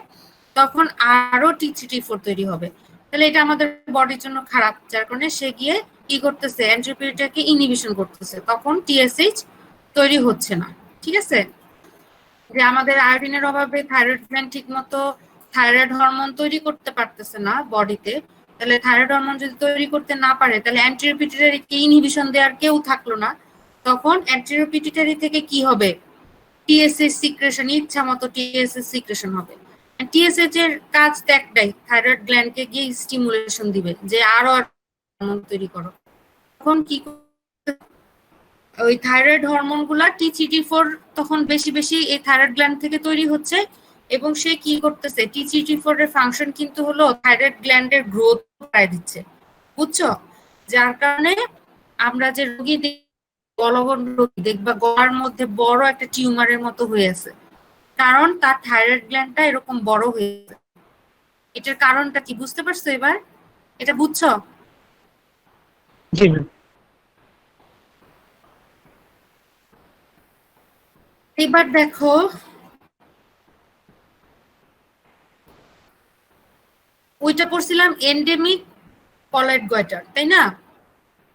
তখন আরো T3T4 তৈরি হবে। তাহলে এটা আমাদের বডির জন্য খারাপ, যার কারণে সে গিয়ে কি করতেছে, অ্যান্টিপিরিয়ডটাকে ইনহিবিশন করতেছে, তখন TSH তৈরি হচ্ছে না, ঠিক আছে। যে আমাদের আয়োডিনের অভাবে থাইরয়েড গ্ল্যান্ড ঠিক মতো থাইরয়েড হরমোন তৈরি করতে পারতেছে না বডিতে, তাহলে থাইরয়েড হরমোন যদি তৈরি করতে না পারে তাহলে অ্যান্টেরিয়র পিটুইটারিকে ইনহিবিশন দেওয়ার কেউ থাকলো না। তখন অ্যান্টেরিয়র পিটুইটারি থেকে কি হবে, টিএসএইচ সিক্রেশন, ইচ্ছা মতো টিএসএইচ সিক্রেশন হবে। টিএসএইচ এর কাজ তো একটাই, থাইরয়েড গ্ল্যান্ডকে গিয়ে স্টিমুলেশন দিবে যে আরো হরমোন তৈরি করো। তখন কি ওই থাইরয়েড হরমোন গুলা টি3টি4 তখন বেশি বেশি এই থাইরয়েড গ্ল্যান্ড থেকে তৈরি হচ্ছে, এবং সে কি করতেছে, টি3টি4 এর ফাংশন কিন্তু হলো থাইরয়েড গ্ল্যান্ডের গ্রোথ বাড়ায় দিচ্ছে, বুঝছো? যার কারণে আমরা যে রোগী গলগণ্ড রোগী দেখবা গলার মধ্যে বড় একটা টিউমারের মতো হয়ে আছে, কারণ তার থাইরয়েড গ্ল্যান্ডটা এরকম বড় হয়ে আছে। এটার কারণটা কি বুঝতে পারছো এবার? এটা বুঝছো?
জি ম্যাম।
এবার দেখো ওইটা পড়ছিলাম এন্ডেমিক কলয়েড গয়টার, তাই না?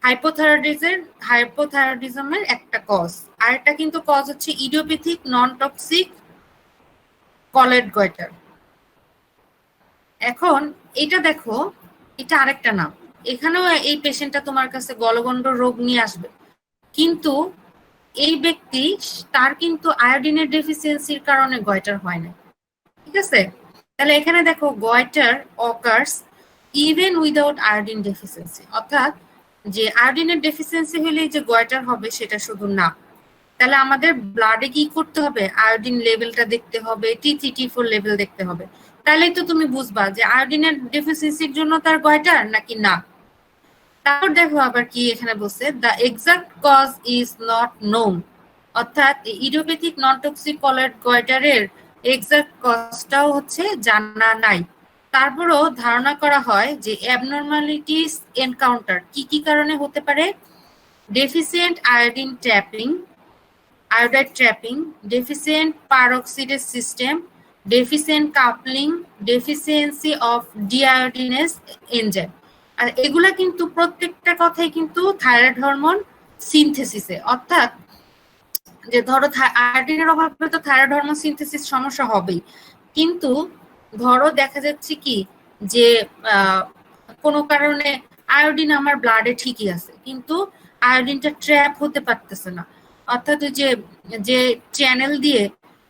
হাইপোথাইরয়েডিজমের একটা কজ, আর একটা কিন্তু কজ হচ্ছে idiopathic non toxic colloid goitre. এখন এটা দেখো, এটা আরেকটা নাম। এখানেও এই পেশেন্টটা তোমার কাছে গলগণ্ড রোগ নিয়ে আসবে, কিন্তু এই ব্যক্তি তার কিন্তু আয়োডিনের ডেফিসিয়েন্সির কারণে গয়টার হয় না, ঠিক আছে? তাহলে এখানে দেখো goitre occurs even without iodine deficiency, অর্থাৎ যে আয়োডিনের ডেফিসিয়েন্সি হলে যে গয়টার হবে সেটা শুধু না। তাহলে আমাদের ব্লাডে কি করতে হবে, আয়োডিন লেভেলটা দেখতে হবে, টি3টি4 লেভেল দেখতে হবে, তাহলেই তো তুমি বুঝবা যে আয়োডিনের ডেফিসিয়েন্সির জন্য তার গয়টার নাকি না। তারপর দেখো আবার কি এখানে বলছে, the exact cause is not known, অর্থাৎ ইডিওপ্যাথিক নন টক্সিক কলয়েড গয়টারের এক্সাক্ট কজটাও হচ্ছে জানা নাই। তারপরও ধারণা করা হয় যে অ্যাবনর্মালিটিস এনকাউন্টার কি কি কারণে হতে পারে, deficient iodine trapping, iodide trapping, deficient peroxidase system, deficient coupling, deficiency of deiodinase enzyme। আর এগুলা কিন্তু প্রত্যেকটা কথাই কিন্তু থাইরয়েড হরমোন সিনথেসিসে, অর্থাৎ যে ধরো আয়োডিনের অভাবে তো থাইরয়েড হরমোন সিনথেসিস সমস্যা হবেই, কিন্তু ধরো দেখা যাচ্ছে কি যে কোনো কারণে আয়োডিন আমার ব্লাডে ঠিকই আছে, কিন্তু আয়োডিনটা ট্র্যাপ হতে পারতেছে না, অর্থাৎ যে যে চ্যানেল দিয়ে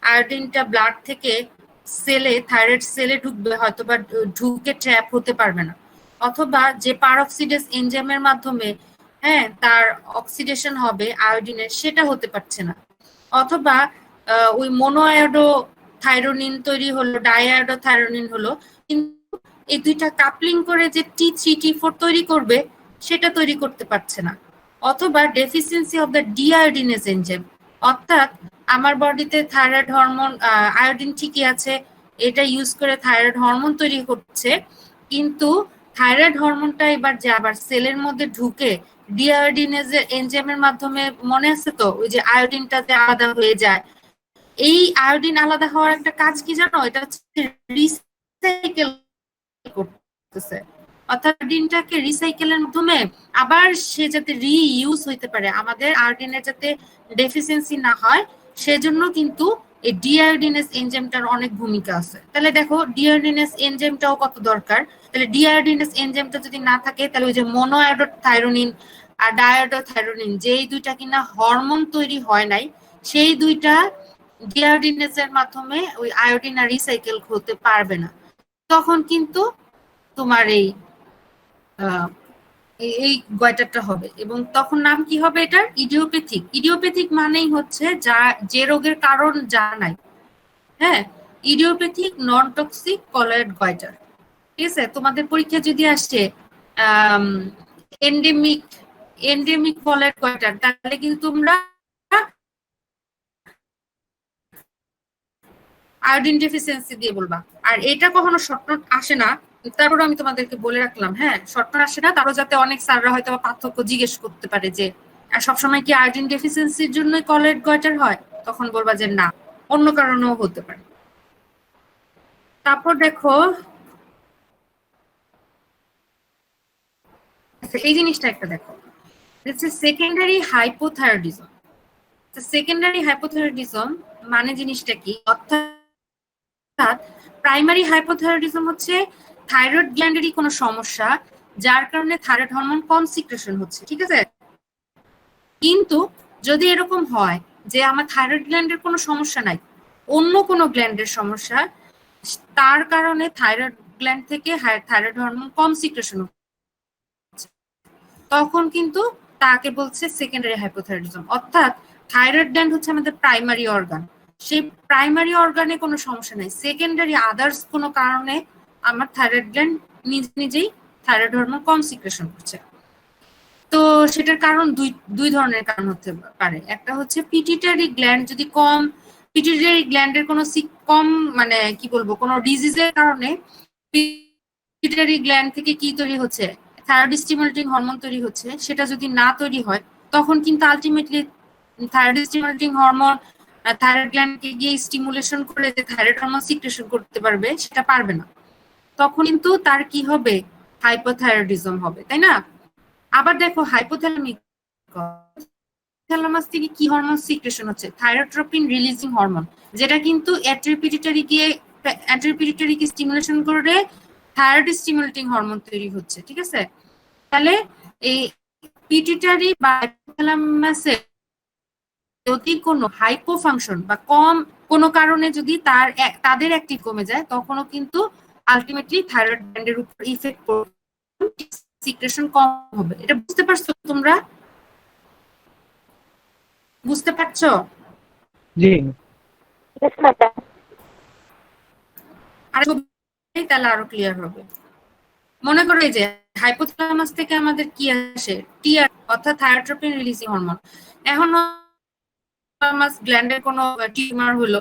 আয়োডিনটা ব্লাড থেকে সেলে, থাইরয়েড সেলে ঢুকবে হয়তো বা ঢুকে ট্র্যাপ হতে পারবে না, অথবা যে পারঅক্সিডেজ এনজাইমের মাধ্যমে হ্যাঁ তার অক্সিডেশন হবে আয়োডিনের, সেটা হতে পারছে না, অথবা ওই মোনোআয়োডো থাইরোনিন তৈরি হলো, ডাইআয়োডো থাইরোনিন হলো, কিন্তু এই দুইটা কাপলিং করে যে টি3টি4 তৈরি করবে সেটা তৈরি করতে পারছে না, অথবা ডেফিসিয়েন্সি অফ দ্য ডিআয়োডিনেজ এনজাইম, অর্থাৎ আমার বডিতে থাইরয়েড হরমোন আয়োডিন ঠিকই আছে, এটা ইউজ করে থাইরয়েড হরমোন তৈরি করছে, কিন্তু থাইরয়েড হরমোনটা এবার যে আবার সেলের মধ্যে ঢুকে ডিআয়োডিনেজের এনজাইমের মাধ্যমে, মনে আছে তো ওই যে আয়োডিনটা যে আলাদা হয়ে যায়, এই আয়োডিন আলাদা হওয়ার একটা কাজ কি জানো, এটা হচ্ছে রিসাইকেল করতেছে, অর্থাৎ আয়োডিনটাকে রিসাইকেলের মাধ্যমে আবার সে যাতে রিইউজ হইতে পারে, আমাদের আয়োডিনের যাতে ডেফিসিয়েন্সি না হয়, সেজন্য কিন্তু এই ডিআয়োডিনেজ এনজাইমটার অনেক ভূমিকা আছে। তাহলে দেখো ডিআয়োডিনেজ এনজাইমটাও কত দরকার, তাহলে ডিআয়োডিনেজ এনজাইমটা যদি না থাকে তাহলে ওই যে মোনোআয়োডো থাইরোনিন আর ডায়োডো থাইরোনিন, যেই দুইটা কিনা হরমোন তৈরি হয় নাই, সেই দুইটা ডিআয়োডিনেজের মাধ্যমে ওই আয়োডিন আর রিসাইকেল হতে পারবে না, তখন কিন্তু তোমার এই এই গয়টারটা হবে, এবং তখন নাম কি হবে এটার, ইডিওপ্যাথিক। ইডিওপ্যাথিক মানেই হচ্ছে যা যে রোগের কারণ জানা নাই, হ্যাঁ, idiopathic non toxic colloid goitre, ঠিক আছে? তোমাদের পরীক্ষা যদি আসে এন্ডেমিক কলয়েড গয়টার, তাহলে কিন্তু তোমরা আয়োডিন ডেফিসিয়েন্সি দিয়ে বলবা, আর এটা কখনো শর্ট নোট আসে না, তারপরে আমি তোমাদেরকে বলে রাখলাম, হ্যাঁ শর্ট নোট আসে না, তারও যাতে অনেক স্যাররা হয়তো পার্থক্য জিজ্ঞেস করতে পারে যে সবসময় কি আয়োডিন ডেফিসিয়েন্সির জন্য কলয়েড গয়টার হয়, তখন বলবা যে না, অন্য কারণেও হতে পারে। তারপর দেখো এই জিনিসটা একটা দেখো, সেকেন্ডারি হাইপোথাইরয়েডিজম। সেকেন্ডারি হাইপোথাইরয়েডিজম মানে জিনিসটা কি, অর্থাৎ প্রাইমারি হাইপোথাইরয়েডিজম হচ্ছে থাইরয়েড গ্ল্যান্ডেরই কোনো সমস্যা যার কারণে থাইরয়েড হরমোন কম সিক্রেশন হচ্ছে, ঠিক আছে। কিন্তু যদি এরকম হয় যে আমার থাইরয়েড গ্ল্যান্ডের কোনো সমস্যা নাই, অন্য কোনো গ্ল্যান্ডের সমস্যা, তার কারণে থাইরয়েড গ্ল্যান্ড থেকে থাইরয়েড হরমোন কম সিক্রেশন হচ্ছে, তখন কিন্তু তাকে বলছে সেকেন্ডারি হাইপোথাইরয়েডিজম। অর্থাৎ থাইরয়েড গ্ল্যান্ড হচ্ছে আমাদের প্রাইমারি অর্গান, সেই প্রাইমারি অর্গানে কোনো সমস্যা নেই, সেকেন্ডারি আদার্স কোনো কারণে আমার থাইরয়েড গ্ল্যান্ড নিজেই থাইরয়েড হরমোন কম সিক্রেশন করছে। তো সেটার কারণ দুই ধরনের কারণ হতে পারে। একটা হচ্ছে পিটিটারি গ্ল্যান্ড যদি কম, পিটিটারি গ্ল্যান্ডের কোনো কম মানে কি বলবো কোনো ডিজিজের কারণে পিটিটারি গ্ল্যান্ড থেকে কি তৈরি হচ্ছে, থাইরয়েড স্টিমুলেটিং হরমোন তৈরি হচ্ছে, সেটা যদি না তৈরি হয় তখন কিন্তু ultimately thyroid stimulating hormone thyroid গ্ল্যান্ডকে গিয়ে স্টিমুলেশন করে যে থাইরয়েড হরমোন সিক্রেশন করতে পারবে সেটা পারবে না, তখন কিন্তু তার কি হবে, হাইপোথাইরয়েডিজম হবে, তাই না। আবার দেখো হাইপোথ্যালামাস থেকে কি হরমোন সিক্রেশন হচ্ছে, থাইরোট্রপিন রিলিজিং হরমোন, যেটা কিন্তু অ্যান্টেরিপিটিউটারিকে স্টিমুলেশন করে থাইরয়েড স্টিমুলেটিং হরমোন তৈরি হচ্ছে, ঠিক আছে। তাহলে এই পিটিটারি বা হাইপোথ্যালামাসে যদি কোনো হাইপোফাংশন বা কম কোনো কারণে যদি তাদের অ্যাক্টিভ কমে যায়, তখনও কিন্তু আলটিমেটলি থাইরয়েড গ্ল্যান্ডের উপর ইফেক্ট পড়বে, সিক্রেশন কম হবে। এটা বুঝতে পারছো তোমরা? বুঝতে পারছো?
জি।
আর তাহলে আরো ক্লিয়ার হবে। মনে করো এই যে হাইপোথ্যালামাস থেকে আমাদের কি আসে, টিআর অর্থাৎ থাইরোট্রপিন রিলিজিং হরমোন। এখন হাইপোথ্যালামাস গ্ল্যান্ডের কোনো টিউমার হলো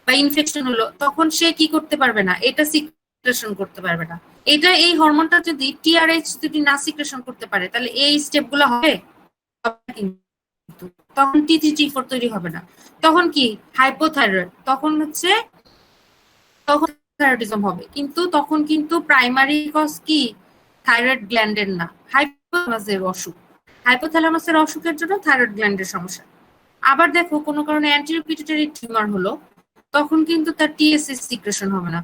বা ইনফেকশন হলো, তখন সে কি করতে পারবে না, এটা সিক্রেশন করতে পারবে না। এটা এই হরমোনটা যদি টিআরএইচ যদি না সিক্রেশন করতে পারে, তাহলে এই স্টেপগুলো হবে, তখন টি3টি4 তৈরি হবে না, তখন কি হাইপোথাইরয়েড, তখন হচ্ছে তখন থাইরয়েডিজম হবে। কিন্তু তখন কিন্তু প্রাইমারি কজ কি থাইরয়েড গ্ল্যান্ডের না, হাইপোথ্যালামাসের অসুখ, হাইপোথ্যালামাসের অসুখের জন্য থাইরয়েড গ্ল্যান্ডের সমস্যা। আবার দেখো কোনো কারণে অ্যান্টেরিয়র পিটুইটারি টিউমার হলো, তখন কিন্তু তার টিএসএইচ সিক্রেশন হবে না,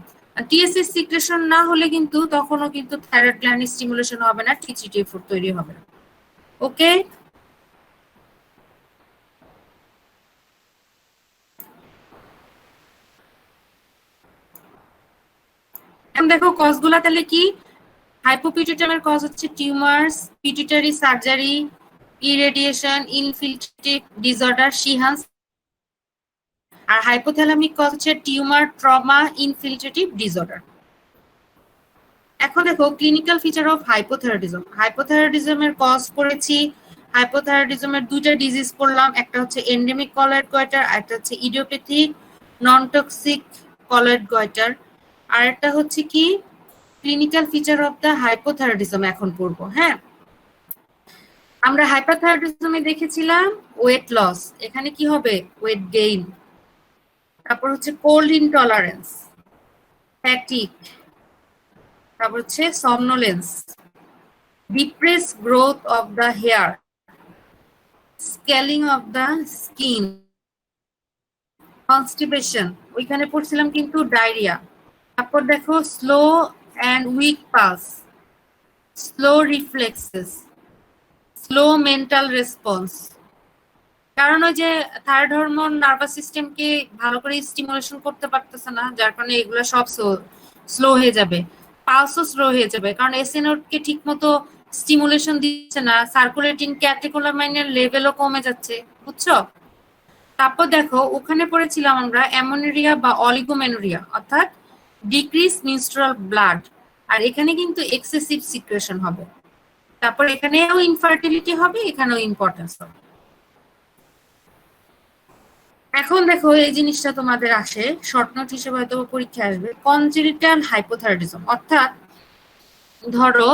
টিএসএইচ সিক্রেশন না হলে কিন্তু তখনও কিন্তু থাইরয়েড গ্ল্যান্ড স্টিমুলেশন হবে না, টি3টি4 তৈরি হবে না। ওকে, এখন দেখো কজগুলা তাহলে কি, হাইপোপিটুইটারির কজ হচ্ছে tumours, pituitary surgery, irradiation, infiltrative disorder, Sheehan's. আর হাইপোথ্যালামিক কজ হচ্ছে টিউমার, ট্রমা, ইনফিলট্রেটিভ ডিসঅর্ডার। এখন দেখো ক্লিনিক্যাল ফিচার অফ হাইপোথাইরয়েডিজম। হাইপোথাইরয়েডিজমের কজ পড়েছি, হাইপোথাইরয়েডিজমের দুইটা ডিজিজ পড়লাম, একটা হচ্ছে এন্ডেমিক কলয়েড গয়টার, আর একটা হচ্ছে idiopathic non toxic colloid goitre. আর একটা হচ্ছে কি clinical feature of the hypothyroidism এখন পড়বো। হ্যাঁ, আমরা হাইপারথাইরয়েডিজমে দেখেছিলাম ওয়েট লস, এখানে কি হবে, ওয়েট গেইন। তারপর হচ্ছে কোল্ড ইনটলারেন্স, ফ্যাটিক, তারপর হচ্ছে somnolence, depressed growth of the hair, scaling of the skin, constipation, ওইখানে পড়ছিলাম কিন্তু ডায়রিয়া। তারপর দেখো slow and weak pulse, slow reflexes, slow mental response. কারণ ওই যে থাইরয়েড হরমোন নার্ভাস সিস্টেমকে ভালো করে স্টিমুলেশন করতে পারতেছে না, যার কারণে এগুলো সব স্লো হয়ে যাবে, পালসও স্লো হয়ে যাবে, কারণ এসএনওকে ঠিক মতো স্টিমুলেশন দিচ্ছে না, সার্কুলেটিং ক্যাটেকোলামাইনের লেভেলও কমে যাচ্ছে, বুঝছো। তারপর দেখো ওখানে পড়েছিলাম আমরা অ্যামোনেরিয়া বা অলিগোমেনোরিয়া, অর্থাৎ ডিক্রিজ মিনস্ট্রুয়াল ব্লাড, আর এখানে কিন্তু এক্সেসিভ সিক্রেশন হবে। তারপর এখানেও ইনফার্টিলিটি হবে, এখানেও ইম্পর্টেন্স হবে। এখন দেখো এই জিনিসটা তোমাদের আসে শর্ট নোট হিসেবে হয়তো পরীক্ষা আসবে, কনজেনিটাল হাইপোথাইরয়েডিজম। অর্থাৎ ধরো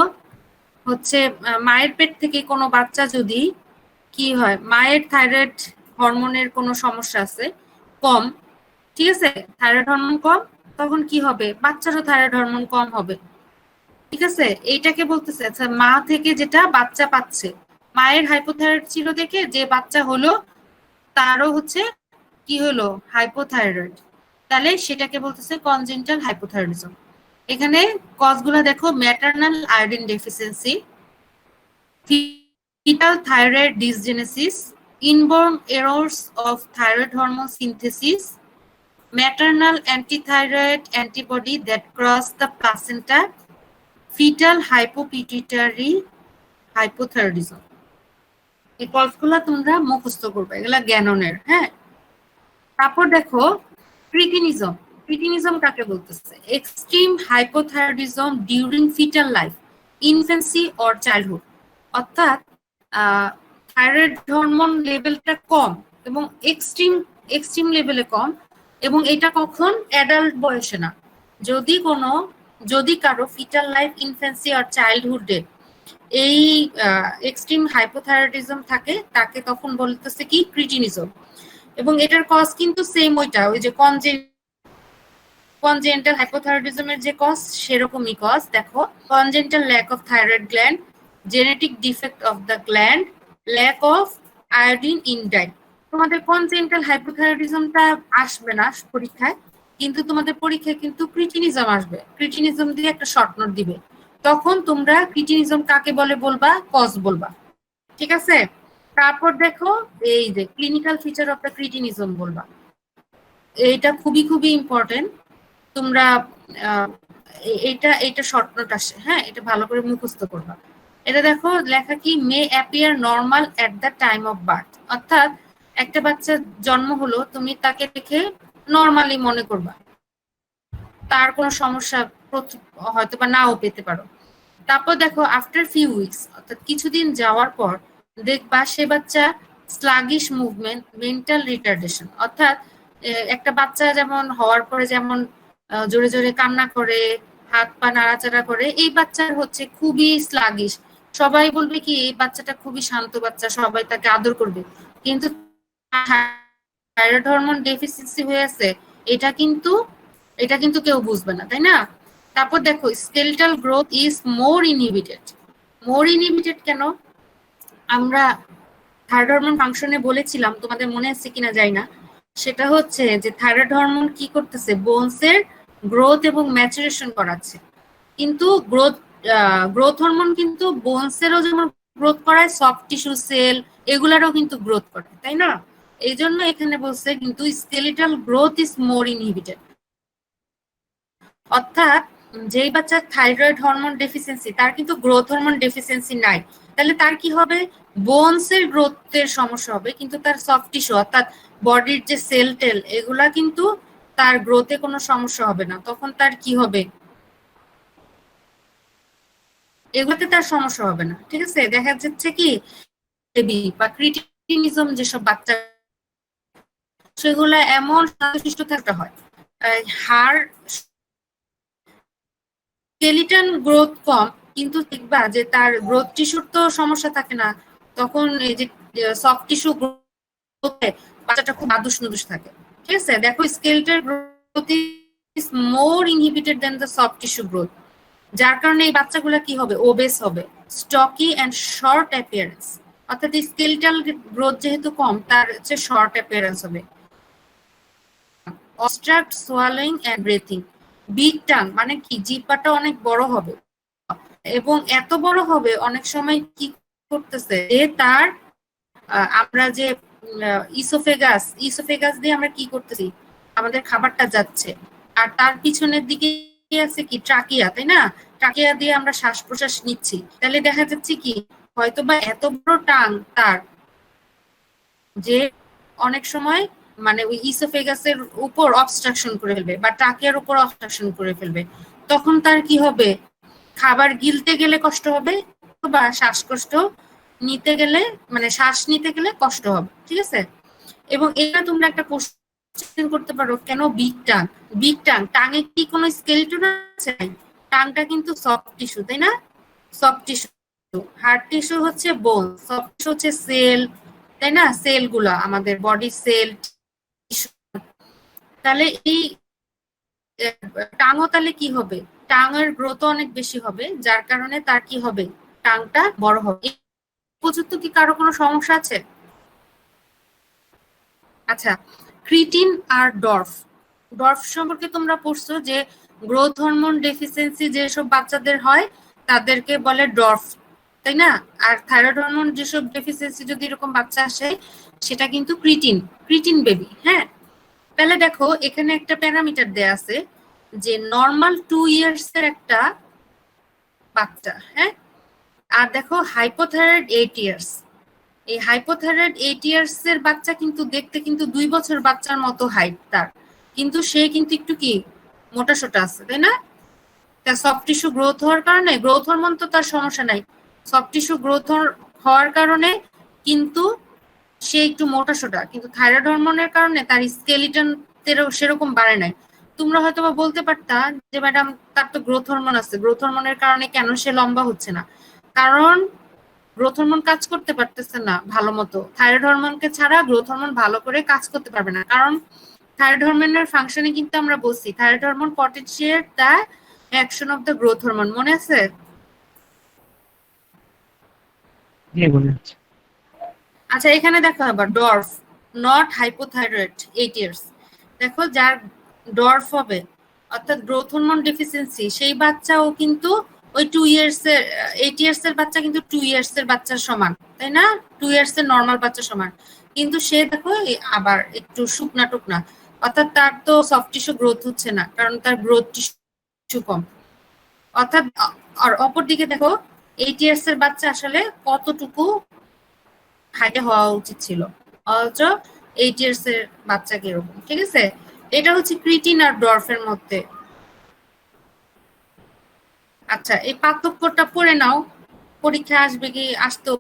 হচ্ছে মায়ের পেট থেকে কোনো বাচ্চা যদি কি হয়, মায়ের থাইরয়েড হরমোনের কোনো সমস্যা আছে কম, ঠিক আছে, থাইরয়েড হরমোন কম, তখন কি হবে, বাচ্চারও থাইরয়েড হরমোন কম হবে, ঠিক আছে। এইটাকে বলতেছে আচ্ছা মা থেকে যেটা বাচ্চা পাচ্ছে, মায়ের হাইপোথাইরয়েড ছিল দেখে যে বাচ্চা হলো তারও হচ্ছে কি হলো, হাইপোথাইরয়েড, তাহলে সেটাকে বলতেছে কনজেনিটাল হাইপোথাইরয়েডিজম। এখানে কজগুলো দেখো, maternal iodine deficiency, fetal thyroid dysgenesis, inborn errors of thyroid hormone synthesis, maternal antithyroid antibody that cross the placenta, fetal hypopituitary hypothyroidism. এই কজগুলো তোমরা মুখস্থ করবে, এগুলা জ্ঞাননের। হ্যাঁ, তারপর দেখো ক্রিটিনিজম। ক্রিটিনিজম কাকে বলতেছে? Extreme hypothyroidism during fetal life, infancy or childhood. অর্থাৎ থাইরয়েড হরমোন লেভেলটা কম এবং এক্সট্রিম লেভেলে কম, এবং এটা কখন? অ্যাডাল্ট বয়সে না। যদি কারো ফিটাল লাইফ, ইনফ্যান্সি আর চাইল্ডহুডে এই এক্সট্রিম হাইপোথাইরয়েডিজম থাকে, তাকে তখন বলতেছে কি? ক্রিটিনিজম। এবং এটার কজ কিন্তু সেম, ওই যে কনজেন্টাল হাইপোথাইরয়েডিজমের যে কজ, সেরকমই কজ। দেখো, congenital lack of thyroid gland, genetic defect of the gland, lack of iodine in diet. তোমাদের কনজেন্টাল হাইপোথাইরয়েডিজমটা আসবে না পরীক্ষায়, কিন্তু তোমাদের পরীক্ষায় কিন্তু ক্রিটিনিজম আসবে। ক্রিটিনিজম দিয়ে একটা শর্ট নোট দিবে, তখন তোমরা ক্রিটিনিজম কাকে বলে বলবা, কজ বলবা। ঠিক আছে? তারপর দেখো এই যে ক্লিনিক্যাল ফিচার অফ দ্য ক্রিটিনিজম বলবা। এইটা খুবই খুবই ইম্পর্টেন্ট। তোমরা এটা শর্ট নোট আসে। হ্যাঁ, এটা ভালো করে মুখস্থ করবা। এটা দেখো লেখা কি? মে appear normal at the time of birth. অর্থাৎ একটা বাচ্চা জন্ম হলো, তুমি তাকে দেখে নর্মালি মনে করবা, তার কোনো সমস্যা হয়তো বা নাও পেতে পারো। তারপর দেখো আফটার ফিউ উইকস, অর্থাৎ কিছুদিন যাওয়ার পর দেখবা সে বাচ্চা স্লাগিশ মুভমেন্ট, মেন্টাল রিটার্ডেশন। অর্থাৎ একটা বাচ্চা যেমন হওয়ার পরে যেমন জোরে জোরে কান্না করে, হাত পা নাড়াচাড়া করে, এই বাচ্চার হচ্ছে খুবই স্লাগিশ। সবাই বলবে কি এই বাচ্চাটা খুবই শান্ত বাচ্চা, সবাই তাকে আদর করবে, কিন্তু থাইরয়েড হরমোন ডেফিসিয়েন্সি হয়েছে, এটা কিন্তু কেউ বুঝবে না, তাই না? তারপর দেখো skeletal growth is more inhibited কেন? আমরা থাইরয়েড হরমোন ফাংশনে বলেছিলাম, তোমাদের মনে আছে কিনা জানি না, সেটা হচ্ছে যে থাইরয়েড হরমোন কি করতেছে? বোনসের গ্রোথ এবং ম্যাচুরেশন করাচ্ছে। কিন্তু গ্রোথ হরমোন কিন্তু বোনসেরও যেমন গ্রোথ করায়, সফট টিস্যু সেল এগুলারও কিন্তু গ্রোথ করে, তাই না? এই জন্য এখানে বলছে কিন্তু skeletal growth is more inhibited. অর্থাৎ যেই বাচ্চার থাইরয়েড হরমোন ডেফিসিয়েন্সি, তার কিন্তু গ্রোথ হরমোন ডেফিসিয়েন্সি নাই, তাহলে তার কি হবে? বোনসের গ্রোথের সমস্যা হবে, কিন্তু তার সফট টিস্যু অর্থাৎ বডির যে সেল টেল এগুলা কিন্তু তার গ্রোথে কোনো সমস্যা হবে না। তখন তার কি হবে? এগুলোতে তার সমস্যা হবে না। ঠিক আছে? দেখা যাচ্ছে কি বেবি বা ক্রিটিনিজম যেসব বাচ্চা, সেগুলো এমন শান্তশিষ্ট থাকতে হয়, হাড় স্কেলিটন গ্রোথ কম, কিন্তু দেখবা যে তার গ্রোথ টিস্যুর তো সমস্যা থাকে না, তখন এই যে সফট টিস্যু গ্রোথে বাচ্চাটা খুব আদুস নুদুস থাকে। ঠিক আছে? দেখো skeletal growth is more inhibited than the soft tissue growth, যার কারণে এই বাচ্চাগুলো কি হবে? ওবেস হবে, স্টকি অ্যান্ড শর্ট অ্যাপিয়ারেন্স। অর্থাৎ স্কেলেটাল গ্রোথ যেহেতু কম, তার হচ্ছে শর্ট অ্যাপিয়ারেন্স হবে। Obstruct swallowing and breathing. Big tongue মানে কি? জিহ্বাটা অনেক বড় হবে, এবং এত বড় হবে অনেক সময় কি করতেছে যে তার আমরা যে ইসোফেগাস দিয়ে আমরা কি করতেছি? আমাদের খাবারটা যাচ্ছে, আর তার পিছনের দিকে আছে কি? ট্রাকিয়া, তাই না? ট্রাকিয়া দিয়ে আমরা শ্বাস প্রশ্বাস নিচ্ছি। তাহলে দেখা যাচ্ছে কি হয়তোবা এত বড় টাং তার, যে অনেক সময় মানে ওই ইসোফেগাসের উপর অবস্ট্রাকশন করে ফেলবে বা ট্রাকিয়ার উপর অবস্ট্রাকশন করে ফেলবে। তখন তার কি হবে? খাবার গিলতে গেলে কষ্ট হবে, বা শ্বাসকষ্ট নিতে গেলে, মানে শ্বাস নিতে গেলে কষ্ট হবে। ঠিক আছে? এবং এটা তোমরা একটা কোশ্চেন করতে পারো, কেন বিগ টাং? টাঙে কি কোনো স্কেলেটন আছে? টাংটা কিন্তু সফট টিস্যু, তাই না? Soft tissue. হার্ড টিস্যু হচ্ছে বোন, সফট টিস্যু হচ্ছে সেল, তাই না? সেল গুলা আমাদের বডি সেল। তাহলে এই টাঙও তাহলে কি হবে? টাঙের গ্রোথ অনেক বেশি হবে, যার কারণে তার কি হবে? টাংটা বড় হবে। পর্যন্ত কি কারো কোনো সমস্যা আছে? আচ্ছা, ক্রিটিন আর ডর্ফ সম্পর্কে তোমরা পড়ছো যে গ্রোথ হরমোন ডেফিসিয়েন্সি যেসব বাচ্চাদের হয় তাদেরকে বলে ডর্ফ, তাই না? আর থাইরয়েড হরমোন যেসব ডেফিসিয়েন্সি যদি এরকম বাচ্চা আসে সেটা কিন্তু ক্রিটিন, ক্রিটিন বেবি। হ্যাঁ, তাহলে দেখো এখানে একটা প্যারামিটার দেয়া আছে যে নর্মাল 2 ইয়ার্স এর একটা বাচ্চা, হ্যাঁ, আর দেখো হাইপোথাইরয়েড 8 ইয়ার্স। এই হাইপোথাইরয়েড 8 ইয়ার্স এর বাচ্চা কিন্তু দেখতে কিন্তু 2 বছর বাচ্চার মতো হাইট তার, কিন্তু সে কিন্তু একটু কি মোটা সোটা আছে, তাই না? তার সফট টিস্যু গ্রোথ হওয়ার কারণে, গ্রোথ হরমোন তো তার সমস্যা নাই, সফট টিস্যু গ্রোথ হওয়ার কারণে কিন্তু সে একটু মোটা সোটা, কিন্তু থাইরয়েড হরমোনের কারণে তার স্কেলিটন সেরকম বাড়ে নাই। তোমরা হয়তো বা বলতে পারতা যে ম্যাডাম তার তো গ্রোথ হরমোন আছে, গ্রোথ হরমোনের কারণে কেন সে লম্বা হচ্ছে না? কারণ গ্রোথ হরমোন কাজ করতে পারতেছে না ভালো মতো। থাইরয়েড হরমোনকে ছাড়া গ্রোথ হরমোন ভালো করে কাজ করতে পারবে না, কারণ থাইরয়েড হরমোনের ফাংশনে কিন্তু আমরা বলছি thyroid hormone potentiate the action of the growth hormone, মনে আছে? আচ্ছা, এখানে দেখো আবার ডর্ফ, নট হাইপোথাইরয়েড 8 ইয়ার্স। দেখো যার ডর্ফ হবে অর্থাৎ গ্রোথ হরমোন ডেফিসিয়েন্সি, সেই বাচ্চাও কিন্তু ওই 2 ইয়ার্স এর 8 ইয়ার্স এর বাচ্চা কিন্তু 2 ইয়ার্স এর বাচ্চার সমান, তাই না? 2 ইয়ার্স এর নরমাল বাচ্চার সমান, কিন্তু সে দেখো আবার একটু শুকনা টুকনা, অর্থাৎ তার তো সফট টিস্যু গ্রোথ হচ্ছে না কারণ তার গ্রোথ টিস্যু কম। অর্থাৎ আর অপরদিকে দেখো 8 ইয়ার্স এর বাচ্চা আসলে কতটুকু হাইটে হওয়া উচিত ছিল, অথচ 8 ইয়ার্স এর বাচ্চা কিরকম। ঠিক আছে, এটা হচ্ছে ক্রিটিন আর ডর্ফের মধ্যে। আচ্ছা, এই পার্থক্যটা পড়ে নাও, পরীক্ষা আসবে কি আসতেও।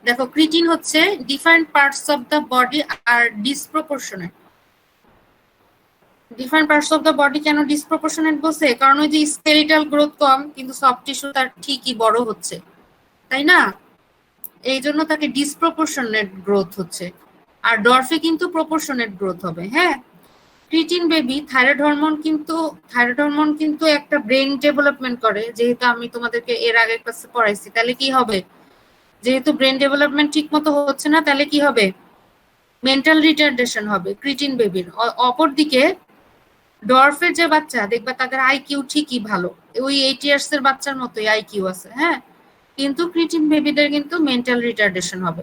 দেখো ক্রিটিন হচ্ছে different parts of the body আর disproportionate. Different parts of the body কেন ডিসপ্রপোর্শনেট বলছে? কারণ ওই যে স্কেলিটাল গ্রোথ কম কিন্তু সফট টিস্যু তার ঠিকই বড় হচ্ছে, তাই না? এই জন্য তাকে ডিসপ্রপোর্শনেট গ্রোথ হচ্ছে, আর ডর্ফে কিন্তু প্রপোর্শনেট গ্রোথ হবে। হ্যাঁ, ক্রিটিন বেবি থাইরয়েড হরমোন কিন্তু একটা ব্রেন ডেভেলপমেন্ট করে, যেহেতু আমি তোমাদেরকে এর আগে ক্লাসে পড়াইছি। তাহলে কি হবে? যেহেতু ব্রেন ডেভেলপমেন্ট ঠিক মতো হচ্ছে না, তাহলে কি হবে? মেন্টাল রিটার্ডেশন হবে ক্রিটিন বেবির। অপরদিকে ডর্ফের যে বাচ্চা দেখবা তাদের আইকিউ ঠিকই ভালো, ওই 8 ইয়ার্স এর বাচ্চার মতোই আইকিউ আছে, হ্যাঁ, কিন্তু ক্রিটিন বেবিদের কিন্তু মেন্টাল রিটার্ডেশন হবে।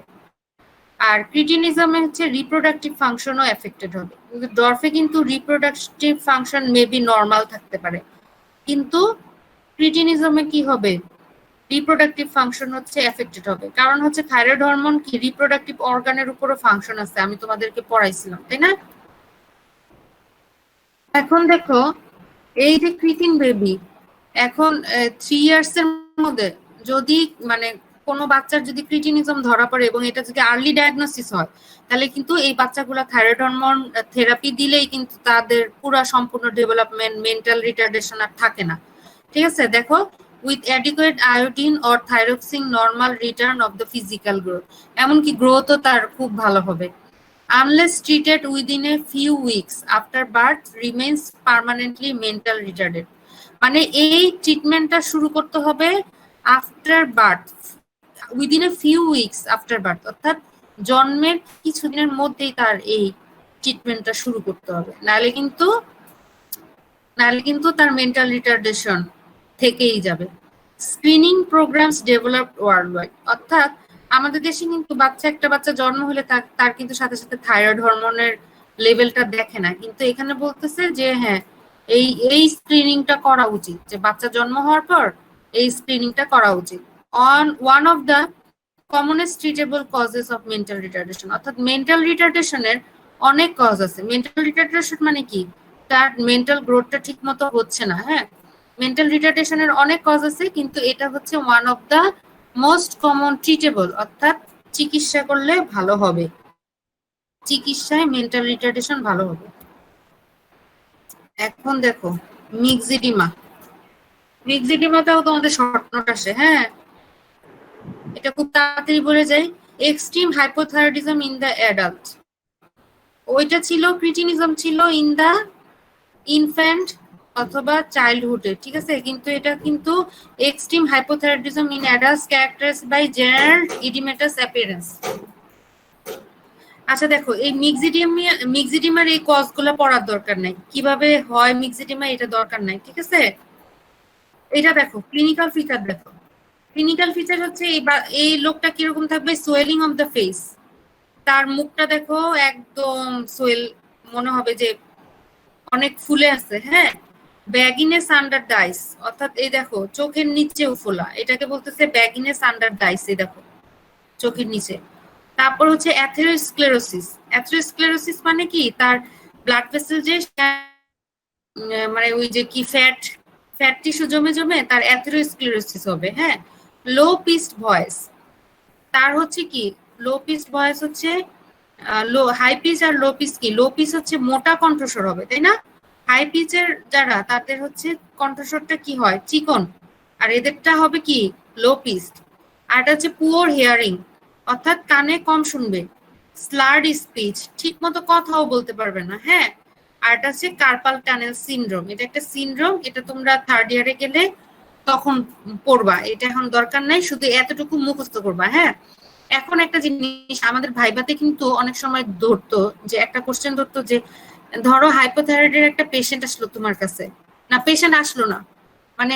আর ক্রিটিনিজমে হচ্ছে রিপ্রোডাক্টিভ ফাংশনও এফেক্টেড হবে, কিন্তু ডর্ফে কিন্তু রিপ্রোডাক্টিভ ফাংশন মেবি নর্মাল থাকতে পারে, কিন্তু ক্রিটিনিজমে কি হবে? রিপ্রোডাক্টিভ ফাংশন হচ্ছে এফেক্টেড হবে, কারণ হচ্ছে থাইরয়েড হরমোন কি রিপ্রোডাক্টিভ অর্গানের উপরও ফাংশন আছে, আমি তোমাদেরকে পড়াইছিলাম, তাই না? এখন দেখো এই যে ক্রিটিন বেবি এখন 3 ইয়ার্স এর মধ্যে যদি মানে কোনো বাচ্চার যদি ক্রিটিনিজম ধরা পড়ে এবং এটা যদি আর্লি ডায়াগনোসিস হয়, তাহলে কিন্তু এই বাচ্চাগুলো থাইরয়েড হরমোন থেরাপি দিলেই কিন্তু তাদের পুরো সম্পূর্ণ ডেভেলপমেন্ট, মেন্টাল রিটার্ডেশন আর থাকে না। ঠিক আছে, দেখো with adequate iodine or thyroxine normal return of the physical growth, এমনকি গ্রোথও তার খুব ভালো হবে। Unless treated within a few weeks after birth, remains permanently mental retarded. মানে এই ট্রিটমেন্টটা শুরু করতে হবে after birth, within a few weeks after birth, অর্থাৎ জন্মের কিছুদিনের মধ্যেই তার এই ট্রিটমেন্টটা শুরু করতে হবে, নাহলে কিন্তু তার মেন্টাল রিটার্ডেশন থেকেই যাবে। Screening programs developed world wide, অর্থাৎ আমাদের দেশে কিন্তু একটা বাচ্চা জন্ম হলে তার কিন্তু সাথে সাথে থাইরয়েড হরমোনের লেভেলটা দেখে না, কিন্তু এখানে বলতেছে যে হ্যাঁ এই স্ক্রিনিংটা করা উচিত, যে বাচ্চা জন্ম হওয়ার পর এই স্ক্রিনিংটা করা উচিত। One of the commonest treatable causes of mental retardation, অর্থাৎ মেন্টাল রিটার্ডেশনের অনেক কজ আছে। মেন্টাল রিটার্ডেশন মানে কি? তার মেন্টাল গ্রোথটা ঠিক মতো হচ্ছে না। হ্যাঁ, মেন্টাল রিটার্ডেশনের অনেক কজ আছে, কিন্তু এটা হচ্ছে one of the most common treatable, অর্থাৎ চিকিৎসা করলে ভালো হবে, চিকিৎসায় মেন্টাল রিটার্ডেশন ভালো হবে। এখন দেখো মিক্সিডিমাটাও তোমাদের শর্ট নোট আসে। হ্যাঁ, এটা খুব তাড়াতাড়ি বলে যাই। Extreme hypothyroidism in the adult, ওইটা ছিল ক্রিটিনিজম ছিল ইন দ্য ইনফ্যান্ট অথবা চাইল্ডহুডে, ঠিক আছে, কিন্তু এটা কিন্তু extreme hypothyroidism in adults characterised by general oedematous appearance. আচ্ছা দেখো, এই মিক্সিডিমার এই কজগুলো পড়ার দরকার নাই, কিভাবে হয় মিক্সিডিমা এটা দরকার নাই, ঠিক আছে। এটা দেখো ক্লিনিক্যাল ফিচার, দেখো ক্লিনিক্যাল ফিচার হচ্ছে এই লোকটা কিরকম থাকবে, সোয়েলিং অফ দ্য ফেস, তার মুখটা দেখো একদম সোয়েল, মনে হবে যে অনেক ফুলে আছে, হ্যাঁ। ব্যাগিনেস আন্ডার দ্য আইস, অর্থাৎ এই দেখো চোখের নিচেও ফোলা, এটাকে বলতেছে ব্যাগিনেস আন্ডার দ্য আইস, এই দেখো চোখের নিচে। তারপর হচ্ছে অ্যাথেরোস্ক্লেরোসিস। অ্যাথেরোস্ক্লেরোসিস মানে কি, তার ব্লাড ভেসেল যে মানে ওই যে কি ফ্যাট ফ্যাট টিস্যু জমে জমে তার অ্যাথেরোস্ক্লেরোসিস হবে, হ্যাঁ। লো পিচড ভয়েস, তার হচ্ছে কি লো পিচড ভয়েস হচ্ছে লো হাই পিচ আর লো পিচ কি, লো পিচ হচ্ছে মোটা কণ্ঠস্বর হবে, তাই না। হাই পিচের যারা তাদের হচ্ছে কণ্ঠস্বরটা কি হয় চিকন, আর এদেরটা হবে কি লো পিচড। আর এটা হচ্ছে পুয়ার হিয়ারিং, অর্থাৎ কানে কম শুনবে। স্লার্ড স্পিচ, ঠিক মতো কথাও বলতে পারবে না, হ্যাঁ। আর এটা হচ্ছে কার্পাল টানেল সিনড্রোম, এটা একটা সিনড্রোম, এটা তোমরা থার্ড ইয়ারে গেলে তখন পড়বা, এটা এখন দরকার নাই, শুধু এতটুকু মুখস্থ করবা, হ্যাঁ। এখন একটা জিনিস আমাদের ভাইভাতে কিন্তু অনেক সময় ধরতো, যে একটা কোশ্চেন ধরতো যে ধরো হাইপোথাইরয়েডের একটা পেশেন্ট আসলো তোমার কাছে, না পেশেন্ট আসলো না, মানে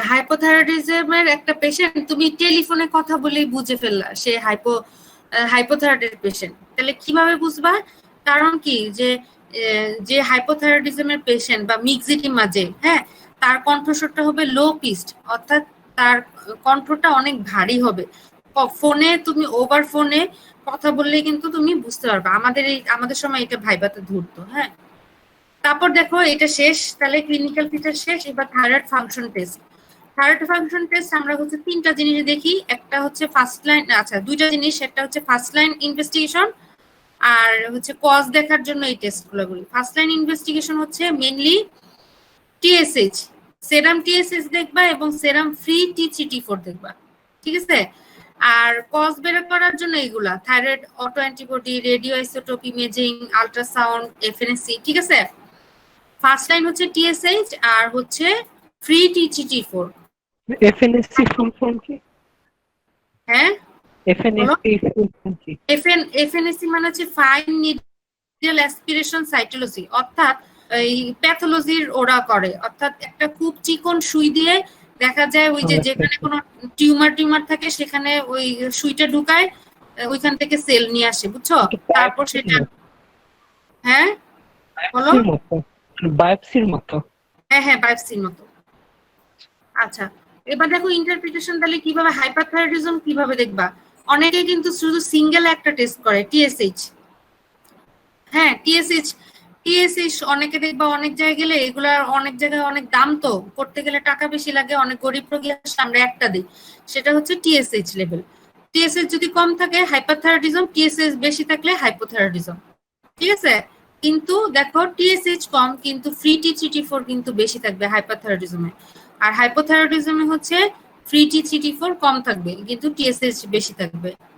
হাইপোথাইরয়েডিজমের একটা পেশেন্ট, তুমি টেলিফোনে কথা বলেই বুঝে ফেললা সে হাইপোথাইরয়েডের পেশেন্ট, তাহলে কিভাবে বুঝবা, কারণ কি যে হাইপোথাইরয়েডিজমের পেশেন্ট বা মিক্সিডিমা যে, হ্যাঁ, তার কণ্ঠস্বরটা হবে লো পিচড, অর্থাৎ তার কণ্ঠটা অনেক ভারী হবে। ফোনে তুমি ওভার ফোনে কথা বললে কিন্তু তুমি বুঝতে পারবে, আমাদের সময় এটা ভাইবাতে ধরতো, হ্যাঁ। তারপর দেখো এটা শেষ, তাহলে ক্লিনিক্যাল ফিচার শেষ, এবার thyroid function test. Thyroid function test আমরা হচ্ছে তিনটা জিনিস দেখি, একটা হচ্ছে ফার্স্ট লাইন, আচ্ছা দুইটা জিনিস, একটা হচ্ছে ফার্স্ট লাইন ইনভেস্টিগেশন, আর হচ্ছে কজ দেখার জন্য এই টেস্টগুলো করি। ফার্স্ট লাইন ইনভেস্টিগেশন হচ্ছে মেইনলি টিএসএইচ, সেরাম টিএসএইচ দেখবা এবং সেরাম ফ্রি টি3টি4 দেখবা, ঠিক আছে। আর কজ বের করার জন্য এগুলা thyroid auto antibody, radio isotope imaging, ultrasound, FNC, ঠিক আছে। ফার্স্ট লাইন হচ্ছে টিএসএইচ আর হচ্ছে ফ্রি টি3টি4।
এফএনএসসি ফুল ফর্ম কি?
হ্যাঁ,
এফএনএসসি ফুল ফর্ম কি?
এফএনএসি মানে হচ্ছে ফাইন নিডল অ্যাসপিরেশন সাইটোলজি, অর্থাৎ এই প্যাথোলজির ওরা করে, অর্থাৎ একটা খুব চিকন সুই দিয়ে দেখা যায় ওই যে যেখানে কোনো টিউমার থাকে সেখানে ওই সুইটা ঢুকায়, ওইখান থেকে সেল নিয়ে আসে, বুঝছো। তারপর সেটা, হ্যাঁ বলো,
বায়োপসির মতো,
হ্যাঁ হ্যাঁ বায়োপসির মতো। আচ্ছা, এবার দেখো ইন্টারপ্রিটেশন, তাহলে কিভাবে হাইপারথাইরয়েডিজম কিভাবে দেখবা। অনেকে কিন্তু শুধু সিঙ্গেল একটা টেস্ট করে টিএসএইচ, হ্যাঁ টিএসএইচ অনেকে দেখবা অনেক জায়গায় গেলে, এগুলার অনেক জায়গায় অনেক দাম, তো করতে গেলে টাকা বেশি লাগে, অনেক গরিব রোগী আসলে আমরা একটা দিই, সেটা হচ্ছে টিএসএইচ লেভেল। টিএসএইচ যদি কম থাকে হাইপারথাইরয়েডিজম, টিএসএইচ বেশি থাকলে হাইপোথাইরয়েডিজম, ঠিক আছে। কিন্তু দেখো টিএসএইচ কম কিন্তু ফ্রি টি3টি4 কিন্তু বেশি থাকবে হাইপারথাইরয়েডিজমে, আর হাইপোথাইরয়েডিজমে হচ্ছে ফ্রি টি3টি4 কম থাকবে কিন্তু টিএসএইচ বেশি থাকবে।